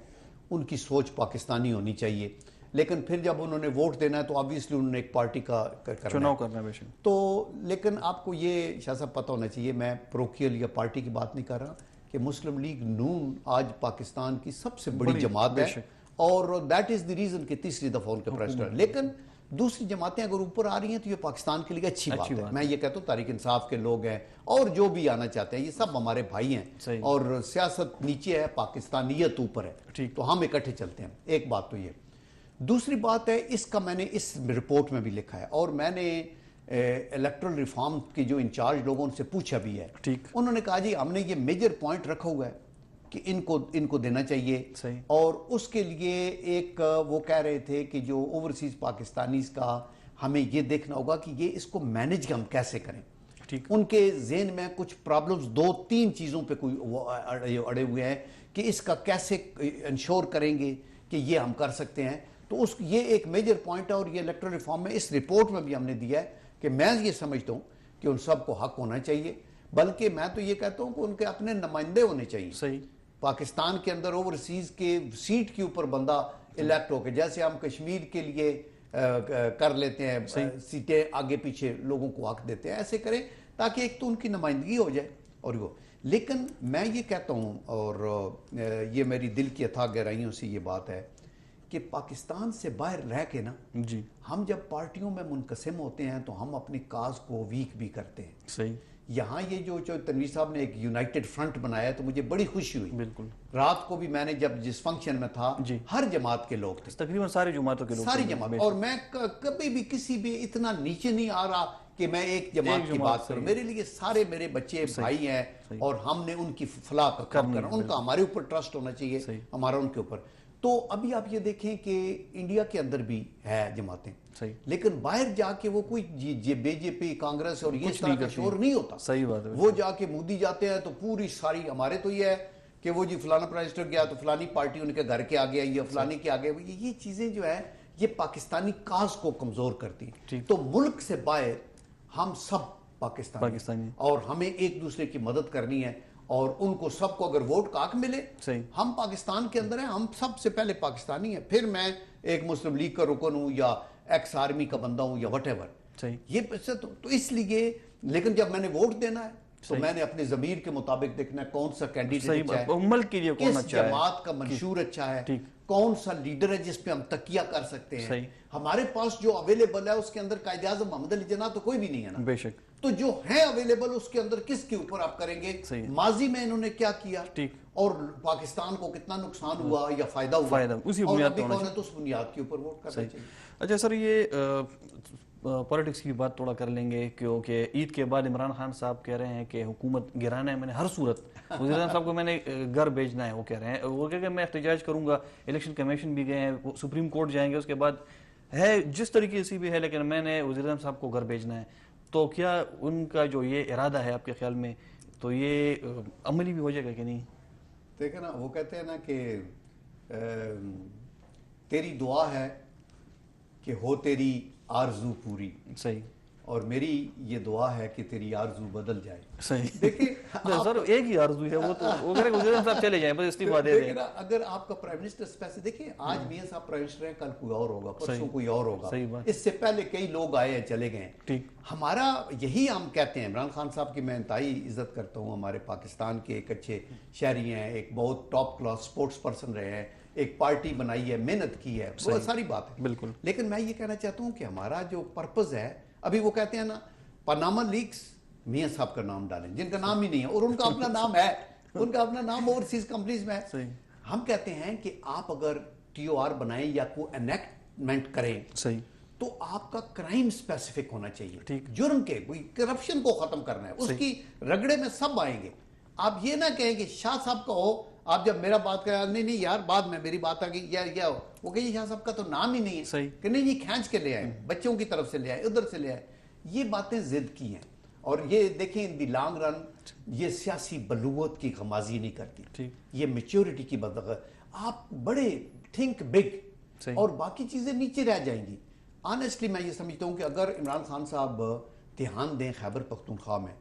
ان کی سوچ پاکستانی ہونی چاہیے, لیکن پھر جب انہوں نے ووٹ دینا ہے تو آبویسلی انہوں نے ایک پارٹی کا چناؤ کرنا ہے. تو لیکن آپ کو یہ شاہ صاحب پتہ ہونا چاہیے, میں پروکیل یا پارٹی کی بات نہیں کر رہا, کہ مسلم لیگ نون آج پاکستان کی سب سے بڑی جماعت ہے, اور دیٹ از دی ریزن کہ تیسری دفعہ ان کے پریزیڈنٹ. لیکن دوسری جماعتیں اگر اوپر آ رہی ہیں تو یہ پاکستان کے لیے اچھی بات ہے. میں یہ کہتا ہوں تحریک انصاف کے لوگ ہیں اور جو بھی آنا چاہتے ہیں, یہ سب ہمارے بھائی ہیں, اور سیاست نیچے ہے, پاکستانیت اوپر ہے, تو ہم اکٹھے چلتے ہیں. ایک بات تو یہ. دوسری بات ہے, اس کا میں نے اس رپورٹ میں بھی لکھا ہے, اور میں نے الیکٹرل ریفارم کی جو انچارج لوگوں سے پوچھا بھی ہے, انہوں نے کہا جی ہم نے یہ میجر پوائنٹ رکھا ہوا ہے کہ ان کو دینا چاہیے. اور اس کے لیے ایک وہ کہہ رہے تھے کہ جو اوورسیز پاکستانیز کا ہمیں یہ دیکھنا ہوگا کہ یہ اس کو مینج ہم کیسے کریں. ان کے ذہن میں کچھ پرابلمز 2-3 چیزوں پہ کوئی اڑے ہوئے ہیں کہ اس کا کیسے انشور کریں گے کہ یہ ہم کر سکتے ہیں. تو یہ ایک میجر پوائنٹ ہے, اور یہ الیکٹرل ریفارم میں اس رپورٹ میں بھی ہم نے دیا ہے کہ میں یہ سمجھتا ہوں کہ ان سب کو حق ہونا چاہیے, بلکہ میں تو یہ کہتا ہوں کہ ان کے اپنے نمائندے ہونے چاہیے. صحیح. پاکستان کے اندر اوورسیز کے سیٹ کے اوپر بندہ الیکٹ ہو کے, جیسے ہم کشمیر کے لیے کر لیتے ہیں, سیٹیں آگے پیچھے لوگوں کو حق دیتے ہیں, ایسے کریں تاکہ ایک تو ان کی نمائندگی ہو جائے. اور وہ لیکن میں یہ کہتا ہوں, اور یہ میری دل کی اتھاہ گہرائیوں سے یہ بات ہے کہ پاکستان سے باہر رہ کے نا ہم جب پارٹیوں میں منقسم ہوتے ہیں تو ہم اپنی کاز کو ویک بھی کرتے ہیں. صحیح. یہاں یہ جو تنویر صاحب نے ایک یونائٹڈ فرنٹ بنایا تو مجھے بڑی خوشی ہوئی. بالکل. رات کو بھی میں نے جس فنکشن میں تھا, ہر جماعت کے لوگ تھے, تقریباً ساری جماعتوں کے لوگ, ساری جماعت, اور میں کبھی بھی کسی بھی اتنا نیچے نہیں آ رہا کہ میں ایک جماعت کی بات کروں. میرے لیے سارے میرے بچے بھائی ہیں, اور ہم نے ان کی فلاح کا کام کرنا, ان کا ہمارے اوپر ٹرسٹ ہونا چاہیے, ہمارا ان کے اوپر. تو ابھی آپ یہ دیکھیں کہ انڈیا کے اندر بھی ہے جماعتیں, لیکن باہر جا کے وہ کوئی بی جے پی, کانگریس اور یہ طرح کا شور نہیں ہوتا. صحیح بات ہے. وہ جا کے مودی جاتے ہیں تو پوری ساری, ہمارے تو یہ ہے کہ وہ جی فلانا پرائم منسٹر گیا تو فلانی پارٹی ان کے گھر کے آگے آئی, یا فلانی کے آگے, یہ چیزیں جو ہے یہ پاکستانی کاز کو کمزور کرتی ہیں. تو ملک سے باہر ہم سب پاکستانی, اور ہمیں ایک دوسرے کی مدد کرنی ہے, اور ان کو سب کو اگر ووٹ کا حق ملے. ہم پاکستان کے اندر ہیں, ہم سب سے پہلے پاکستانی ہیں, پھر میں ایک مسلم لیگ کا رکن ہوں یا ایکس آرمی کا بندہ ہوں یا وٹ ایور. یہ تو اس لیے, لیکن جب میں نے ووٹ دینا ہے تو میں نے اپنے ضمیر کے مطابق دیکھنا ہے کون سا کینڈیڈیٹ اچھا ہے, ملک کے لیے کون اچھا ہے, جماعت کا منشور اچھا ہے, کون سا لیڈر ہے جس پہ ہم تکیہ کر سکتے ہیں. ہمارے پاس جو اویلیبل ہے اس کے اندر قائد اعظم محمد علی جناح تو کوئی بھی نہیں ہے نا. بے شک. تو جو ہے اویلیبل اس کے اندر کس کے اوپر آپ کریں گے, ماضی میں انہوں نے کیا کیا اور پاکستان کو کتنا نقصان ہوا یا فائدہ ہوا, اسی بنیاد پر تو اس بنیاد کے اوپر ووٹ کرنا چاہیے. اچھا سر, یہ پولیٹکس کی بات تھوڑا کر لیں گے, کیونکہ عید کے بعد عمران خان صاحب کہہ رہے ہیں کہ حکومت گرانا ہے, میں نے ہر صورت وزیر اعظم صاحب کو میں نے گھر بھیجنا ہے. وہ کہہ رہے ہیں, وہ کہہ کہ میں احتجاج کروں گا, الیکشن کمیشن بھی گئے ہیں, سپریم کورٹ جائیں گے, اس کے بعد ہے جس طریقے سے بھی ہے, لیکن میں نے وزیر اعظم صاحب کو گھر بھیجنا ہے. تو کیا ان کا جو یہ ارادہ ہے آپ کے خیال میں تو یہ عملی بھی ہو جائے گا کہ نہیں؟ دیکھیں نا, وہ کہتے ہیں نا کہ تیری دعا ہے کہ ہو تیری آرزو پوری. صحیح. اور میری یہ دعا ہے کہ تیری آرزو بدل جائے. صحیح. دیکھیں سر ایک ہی آرزو ہے, وہ تو وہ کہہ رہے ہیں وزیر اعظم صاحب چلے جائیں, بس استعفا دے دیں. اگر آپ کا پرائم منسٹر پیسے دیکھیں, آج میاں صاحب پرائم منسٹر ہیں, کل کوئی اور ہوگا, پرسوں کوئی اور ہوگا, اس سے پہلے کئی لوگ آئے ہیں چلے گئے ہیں. ہمارا یہی ہم کہتے ہیں, عمران خان صاحب کی میں انتہائی عزت کرتا ہوں, ہمارے پاکستان کے ایک اچھے شہری ہیں, ایک بہت ٹاپ کلاس سپورٹس پرسن رہے ہیں, ایک پارٹی بنائی ہے, محنت کی ہے, بہت ساری بات ہے. بالکل. لیکن میں یہ کہنا چاہتا ہوں کہ ہمارا جو پرپز ہے, ابھی وہ کہتے ہیں نا پاناما لیکس میاں صاحب کا نام ڈالیں جن کا نام ہی نہیں ہے اور ان کا اپنا نام ہے, ان کا اپنا نام اوورسیز کمپنیز میں ہے. ہم کہتے ہیں کہ آپ اگر ٹی او آر بنائیں یا کوئی انیکٹمنٹ کریں تو آپ کا کرائم سپیسیفک ہونا چاہیے, جرم کے, کوئی کرپشن کو ختم کرنا ہے, اس کی رگڑے میں سب آئیں گے. آپ یہ نہ کہیں کہ شاہ صاحب کا ہو, آپ جب میرا بات کریں نہیں یار بعد میں میری بات آ گئی یا وہ کہیں شاہ صاحب کا تو نام ہی نہیں ہے کہ نہیں یہ کھینچ کے لے آئے, بچوں کی طرف سے لے آئے, ادھر سے لے آئے. یہ باتیں ضد کی ہیں اور یہ دیکھیں ان دی لانگ رن یہ سیاسی بلوغت کی غمازی نہیں کرتی, یہ میچورٹی کی بدغت. آپ بڑے تھنک بگ اور باقی چیزیں نیچے رہ جائیں گی. آنیسٹلی میں یہ سمجھتا ہوں کہ اگر عمران خان صاحب دھیان دیں خیبر پختونخوا میں,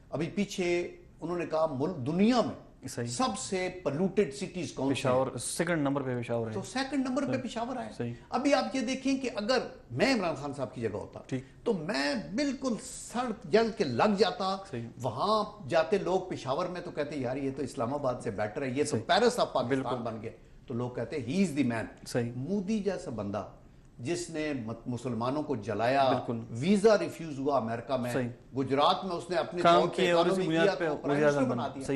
ابھی پیچھے انہوں نے کہا ملک دنیا میں سب سے پلوٹڈ سٹیز کون سی ہیں, سیکنڈ نمبر پہ پشاور ہے, تو سیکنڈ نمبر پہ پشاور ہے. ابھی آپ یہ دیکھیں کہ اگر میں عمران خان صاحب کی جگہ ہوتا تو میں بالکل سڑ جل کے لگ جاتا. وہاں جاتے لوگ پشاور میں تو کہتے یار یہ تو اسلام آباد سے بیٹر ہے, یہ تو پیرس آف پاکستان بن گئے. تو لوگ کہتے ہی از دی مین. مودی جیسا بندہ جس نے مسلمانوں کو جلایا, ویزا ریفیوز ہوا امریکہ میں, گجرات میں اس نے اپنے طور پہ بنا دیا.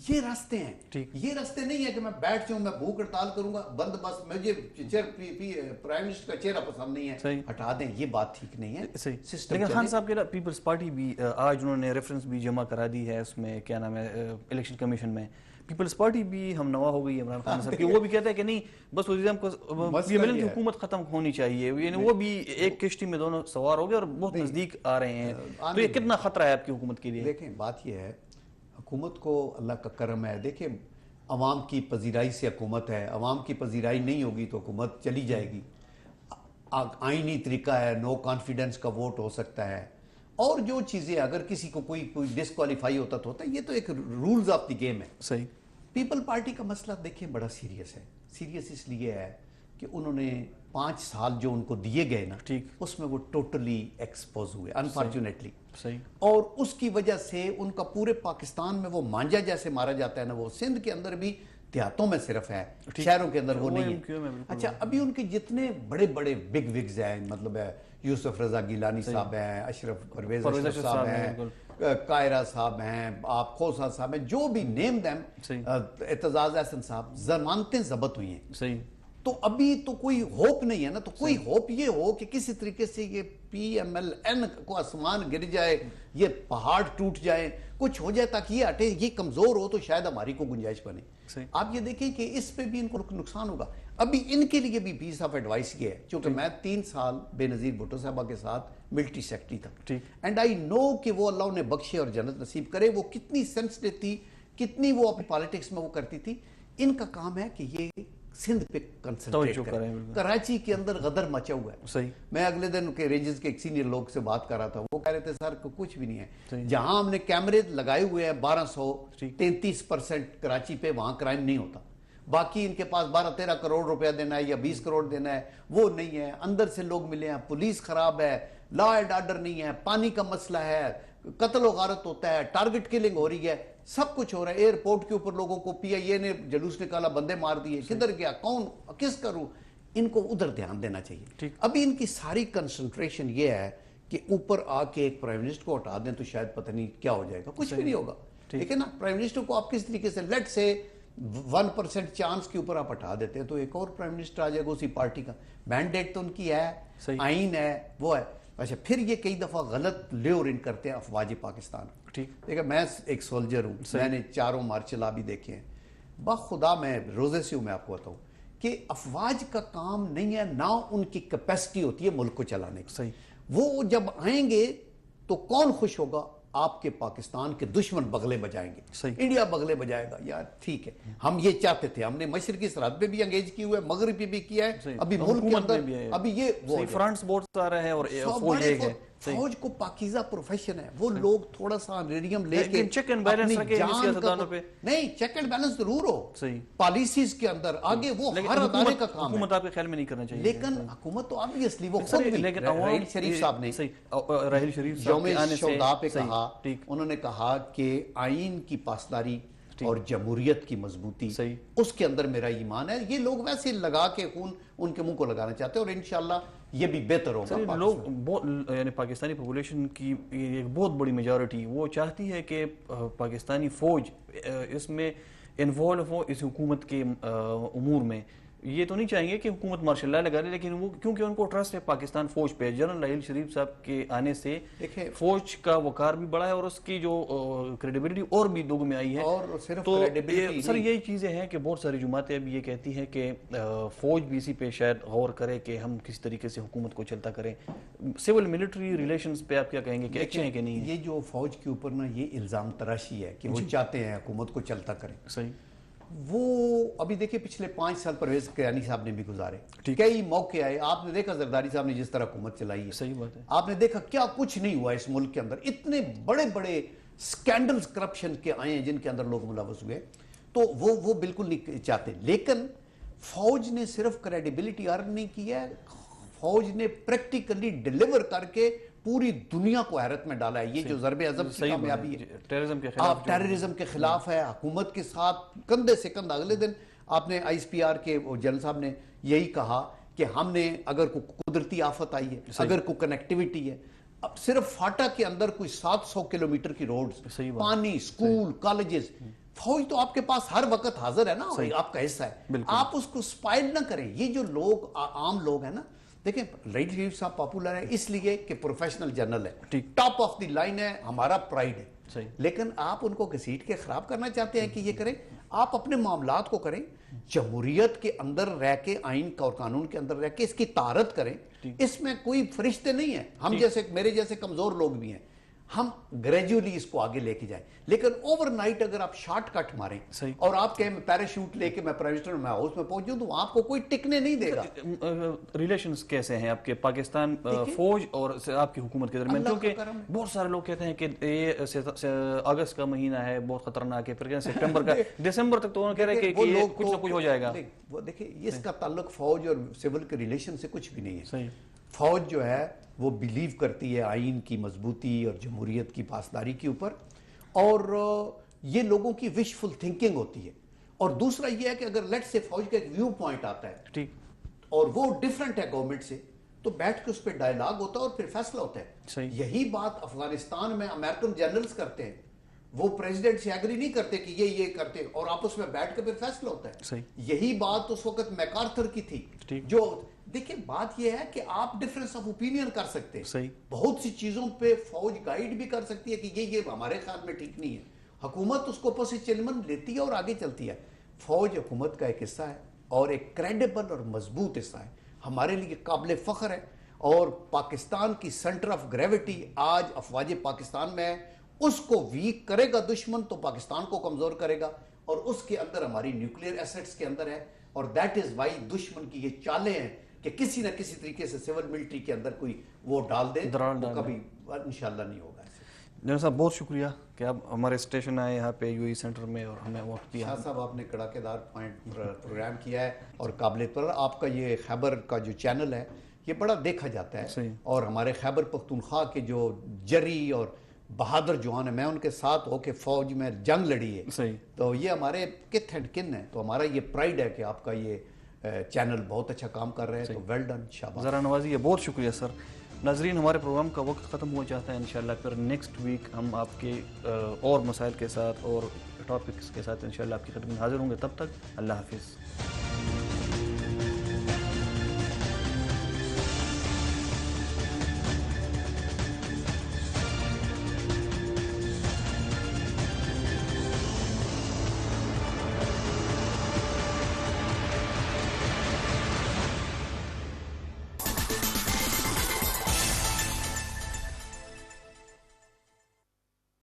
یہ راستے ہیں, یہ راستے نہیں ہے کہ میں بیٹھ جاؤں, میں بھوک ہڑتال کروں گا, بندوبست مجھے پرائم منسٹر کا چہرہ پسند نہیں ہے ہٹا دیں, یہ بات ٹھیک نہیں ہے. لیکن خان صاحب کے پیپلز پارٹی بھی آج انہوں نے ریفرنس بھی جمع کرا دی ہے اس میں, کیا نام ہے, الیکشن کمیشن میں. پیپلز پارٹی بھی ہم نوا ہو گئی ہے عمران خان صاحب کی, وہ بھی کہتا ہے کہ نہیں بس وزیر اعظم کو یہ ملن کی حکومت ختم ہونی چاہیے, یعنی وہ بھی ایک کشتی میں دونوں سوار ہو گئے اور بہت نزدیک آ رہے ہیں. تو یہ کتنا خطرہ ہے آپ کی حکومت کے لیے؟ دیکھیں بات یہ ہے, حکومت کو اللہ کا کرم ہے. دیکھیں عوام کی پذیرائی سے حکومت ہے, عوام کی پذیرائی نہیں ہوگی تو حکومت چلی جائے گی. آئینی طریقہ ہے, نو کانفیڈنس کا ووٹ ہو سکتا ہے, اور جو چیزیں اگر کسی کو کوئی ڈسکوالیفائی ہوتا تو ہوتا ہے, یہ تو ایک رولز آف دی گیم ہے. صحیح. پیپل پارٹی کا مسئلہ دیکھیں بڑا سیریس ہے. سیریس اس لیے ہے کہ انہوں نے 5 سال جو ان کو دیے گئے نا, اس میں وہ ٹوٹلی ایکسپوز ہوئے انفارچونیٹلی. اور اس کی وجہ سے ان کا پورے پاکستان میں وہ مانجا جیسے مارا جاتا ہے نا, وہ سندھ کے اندر بھی دیہاتوں میں صرف ہے, شہروں کے اندر وہ نہیں ہے. اچھا ابھی ان کے جتنے بڑے بڑے بگ وگز ہیں, مطلب ہے یوسف رضا گیلانی صاحب ہیں, پرویز اشرف صاحب ہیں, قائرہ صاحب ہیں, آپ کھوسا صاحب ہیں, جو بھی نیم دیم, اعتزاز احسن صاحب, ضمانتیں ضبط ہوئی ہیں. تو ابھی تو کوئی ہوپ نہیں ہے نا. تو کوئی ہوپ یہ ہو کہ کسی طریقے سے یہ پی ایم ایل این کو آسمان گر جائے, یہ پہاڑ ٹوٹ جائے, کچھ ہو جائے تاکہ یہ ہٹے, یہ کمزور ہو تو شاید ہماری کو گنجائش بنے. آپ یہ دیکھیں کہ اس پہ بھی ان کو نقصان ہوگا. ابھی ان کے لیے بھی پیس آف ایڈوائس یہ ہے, چونکہ میں 3 سال بے نظیر بھٹو صاحبہ کے ساتھ ملٹری سیکٹری تھا, اینڈ آئی نو کہ وہ اللہ انہیں بخشے اور جنت نصیب کرے, وہ کتنی سینسٹیو تھی, کتنی وہ اپنی پالیٹکس میں وہ کرتی تھی. ان کا کام ہے کہ یہ سندھ پہ کنسنٹریٹ کریں. کراچی کے اندر غدر مچا ہوا ہے. میں اگلے دن کے رینجز کے ایک سینئر لوگ سے بات کر رہا تھا, وہ کہہ رہے تھے سر کچھ بھی نہیں ہے, جہاں ہم نے کیمرے لگائے ہوئے ہیں 1233% کراچی پہ, وہاں کرائم نہیں ہوتا. باقی ان کے پاس 12-13 کروڑ روپیہ دینا ہے یا 20 کروڑ دینا ہے, وہ نہیں ہے. اندر سے لوگ ملے ہیں, پولیس خراب ہے, لا اینڈ آرڈر نہیں ہے, پانی کا مسئلہ ہے, قتل و غارت ہوتا ہے, ٹارگٹ کلنگ ہو رہی ہے, سب کچھ ہو رہا ہے. ایئرپورٹ کے اوپر لوگوں کو پی آئی اے نے جلوس نکالا, بندے مار دیے, کدھر گیا, کون کس کروں. ان کو ادھر دھیان دینا چاہیے. ابھی ان کی ساری کنسنٹریشن یہ ہے کہ اوپر آ کے ایک پرائم منسٹر کو ہٹا دیں تو شاید پتہ نہیں کیا ہو جائے گا, کچھ بھی نہیں ہوگا. ٹھیک ہے نا. پرائم منسٹر کو آپ کس طریقے سے لیٹ سے 1% چانس کے اوپر آپ ہٹا دیتے ہیں تو ایک اور پرائم منسٹر آ جائے گا اسی پارٹی کا. مینڈیٹ تو ان کی ہے, آئین ہے, وہ ہے. اچھا پھر یہ کئی دفعہ غلط لیورن کرتے ہیں افواج پاکستان. دیکھیں میں ایک سولجر ہوں, میں نے 4 مارشل لا بھی دیکھے ہیں. بخدا میں روزے سے ہوں, میں آپ کو بتاؤں کہ افواج کا کام نہیں ہے, نہ ان کی کیپیسٹی ہوتی ہے ملک کو چلانے کی. وہ جب آئیں گے تو کون خوش ہوگا؟ آپ کے پاکستان کے دشمن بغلے بجائیں گے, انڈیا بغلے بجائے گا. یار ٹھیک ہے, ہم یہ چاہتے تھے, ہم نے مشرقی سرحد پہ بھی انگیج کی ہوئے, مغرب پہ بھی کیا ہے, ابھی ملک کے اندر ابھی یہ فرانس بورڈ آ رہا ہے اور فوج ایک ہے. فوج کو پاکیزہ پروفیشن ہے. وہ لوگ تھوڑا سا ریڈیم لے کے چیک اینڈ بیلنس رکھے سیاستدانوں پہ. نہیں, چیک اینڈ بیلنس ضرور ہو پالیسیز کے اندر آگے, وہ ہر ادارے کا کام ہے. حکومت آپ کے خیال میں نہیں کرنا چاہیے, لیکن حکومت تو آبویسلی وہ خود بھی, راحیل شریف صاحب نے یوم شہداء پہ کہا, انہوں نے کہا کہ آئین کی پاسداری اور جمہوریت کی مضبوطی, اس کے اندر میرا ایمان ہے. یہ لوگ ویسے لگا کے خون ان کے منہ کو لگانا چاہتے ہیں, اور انشاءاللہ یہ بھی بہتر ہوگا. لوگ یعنی پاکستانی پاپولیشن کی ایک بہت بڑی میجورٹی وہ چاہتی ہے کہ پاکستانی فوج اس میں انوالو ہو اس حکومت کے امور میں. یہ تو نہیں چاہیں گے کہ حکومت مارشل لا لگا لے, لیکن وہ کیونکہ ان کو ٹرسٹ ہے پاکستان فوج پہ. جنرل راحیل شریف صاحب کے آنے سے فوج کا وقار بھی بڑھا ہے اور اس کی جو کریڈیبلٹی اور بھی دوگ میں آئی ہے. اور صرف تو سر یہی چیزیں ہیں کہ بہت ساری جماعتیں اب یہ کہتی ہیں کہ فوج بھی اسی پہ شاید غور کرے کہ ہم کس طریقے سے حکومت کو چلتا کریں. سول ملٹری ریلیشنز پہ آپ کیا کہیں گے کہ اچھے ہیں کہ نہیں؟ یہ جو فوج کے اوپر نا یہ الزام تراشی ہے کہ وہ چاہتے ہیں حکومت کو چلتا کریں. صحیح. وہ ابھی دیکھیں پچھلے 5 سال پرویز کیانی صاحب نے بھی گزارے, کئی موقع آئے. آپ نے دیکھا زرداری صاحب نے جس طرح حکومت چلائی ہے, صحیح بات ہے. آپ نے دیکھا کیا کچھ نہیں ہوا اس ملک کے اندر. اتنے بڑے بڑے سکینڈلز کرپشن کے آئے ہیں جن کے اندر لوگ ملوث ہوئے. تو وہ بالکل نہیں چاہتے. لیکن فوج نے صرف کریڈیبلٹی ارن نہیں کی ہے, فوج نے پریکٹیکلی ڈیلیور کر کے پوری دنیا کو حیرت میں ڈالا ہے. یہ جو ضرب عضب کی کامیابی ہے ٹیررزم کے خلاف ہے, حکومت کے ساتھ کندھے سے کندھا. اگلے دن آپ نے آئی ایس پی آر کے جنرل صاحب نے یہی کہا کہ ہم نے اگر کوئی قدرتی آفت آئی ہے, اگر کوئی کنیکٹیوٹی ہے, اب صرف فاٹا کے اندر کوئی 700 کلومیٹر کی روڈز, پانی, سکول, کالجز, فوج تو آپ کے پاس ہر وقت حاضر ہے نا, آپ کا حصہ ہے. آپ اس کو سپائل نہ کریں. یہ جو لوگ عام لوگ ہیں نا, دیکھیں راحیل شریف صاحب پاپولر ہے اس لیے کہ پروفیشنل جنرل ہے, ٹاپ آف دی لائن ہے, ہمارا پرائیڈ ہے. لیکن آپ ان کو گھسیٹ کے خراب کرنا چاہتے ہیں کہ یہ کریں. آپ اپنے معاملات کو کریں, جمہوریت کے اندر رہ کے, آئین اور قانون کے اندر رہ کے اس کی طارت کریں. اس میں کوئی فرشتے نہیں ہیں. ہم جیسے میرے جیسے کمزور لوگ بھی ہیں, ہم گریجولی اس کو آگے لے کے جائیں. لیکن اوور نائٹ اگر آپ شارٹ کٹ ماریں اور آپ کہیں میں پیراشوٹ لے کے میں پرائیویٹ میں ہاؤس میں پہنچ جاؤں تو آپ کو کوئی ٹکنے نہیں دے گا. ریلیشنز کیسے ہیں آپ کے پاکستان فوج اور آپ کی حکومت کے درمیان؟ کیونکہ بہت سارے لوگ کہتے ہیں کہ یہ اگست کا مہینہ ہے, بہت خطرناک ہے, پھر سپٹمبر کا, دسمبر تک تو انہوں کہہ رہے ہیں کہ یہ کچھ نہ کچھ ہو جائے گا. وہ دیکھیں اس کا تعلق فوج اور سول کے ریلیشن سے کچھ بھی نہیں ہے. فوج جو ہے وہ بلیو کرتی ہے آئین کی مضبوطی اور جمہوریت کی پاسداری کے اوپر, اور یہ لوگوں کی وشفل تھنکنگ ہوتی ہے. اور دوسرا یہ ہے کہ اگر لیٹ سے فوج کا ایک ویو پوائنٹ آتا ہے اور وہ ڈیفرنٹ ہے گورنمنٹ سے, تو بیٹھ کے اس پہ ڈائلاگ ہوتا ہے اور پھر فیصلہ ہوتا ہے. یہی بات افغانستان میں امریکن جنرلز کرتے ہیں. وہ پریزیڈنٹ سے ایگری نہیں کرتے کہ یہ کرتے, اور آپس میں بیٹھ کے پھر فیصلہ ہوتا ہے. یہی بات اس وقت میکارتھر کی تھی. جو دیکھیں بات یہ ہے کہ آپ ڈیفرنس آف اوپینین کر سکتے ہیں. بہت سی چیزوں پہ فوج گائیڈ بھی کر سکتی ہے کہ یہ ہمارے خیال میں ٹھیک نہیں ہے. حکومت اس کو پس چلمن لیتی ہے اور آگے چلتی ہے. فوج حکومت کا ایک حصہ ہے اور ایک کریڈیبل اور مضبوط حصہ ہے, ہمارے لیے قابل فخر ہے. اور پاکستان کی سینٹر آف گریوٹی آج افواج پاکستان میں ہے. اس کو ویک کرے گا دشمن تو پاکستان کو کمزور کرے گا, اور اس کے اندر ہماری نیوکلیئر ایسٹس کے اندر ہے. اور دیٹ از وائی دشمن کی یہ چالیں ہیں کہ کسی نہ کسی طریقے سے سول ملٹری کے اندر کوئی وہ ڈال دے, وہ کبھی انشاءاللہ نہیں ہوگا. جنرل صاحب بہت شکریہ کہ آپ ہمارے اسٹیشن آئے یہاں پہ یو ای سینٹر میں اور ہمیں وقت دیا. شاہ صاحب آپ نے کڑاکے دار پروگرام کیا ہے اور قابل پر آپ کا یہ خیبر کا جو چینل ہے یہ بڑا دیکھا جاتا ہے. اور ہمارے خیبر پختونخوا کے جو جری اور بہادر جوان ہیں, میں ان کے ساتھ ہو کے فوج میں جنگ لڑی ہے, تو یہ ہمارے کتھ اینڈ کن ہے. تو ہمارا یہ پرائیڈ ہے کہ آپ کا یہ چینل بہت اچھا کام کر رہے ہیں. تو ویل ڈن, شاباش. ذرا نوازی ہے, بہت شکریہ سر. ناظرین, ہمارے پروگرام کا وقت ختم ہو جاتا ہے. انشاءاللہ پھر نیکسٹ ویک ہم آپ کے اور مسائل کے ساتھ اور ٹاپکس کے ساتھ انشاءاللہ آپ کی خدمت میں حاضر ہوں گے. تب تک اللہ حافظ.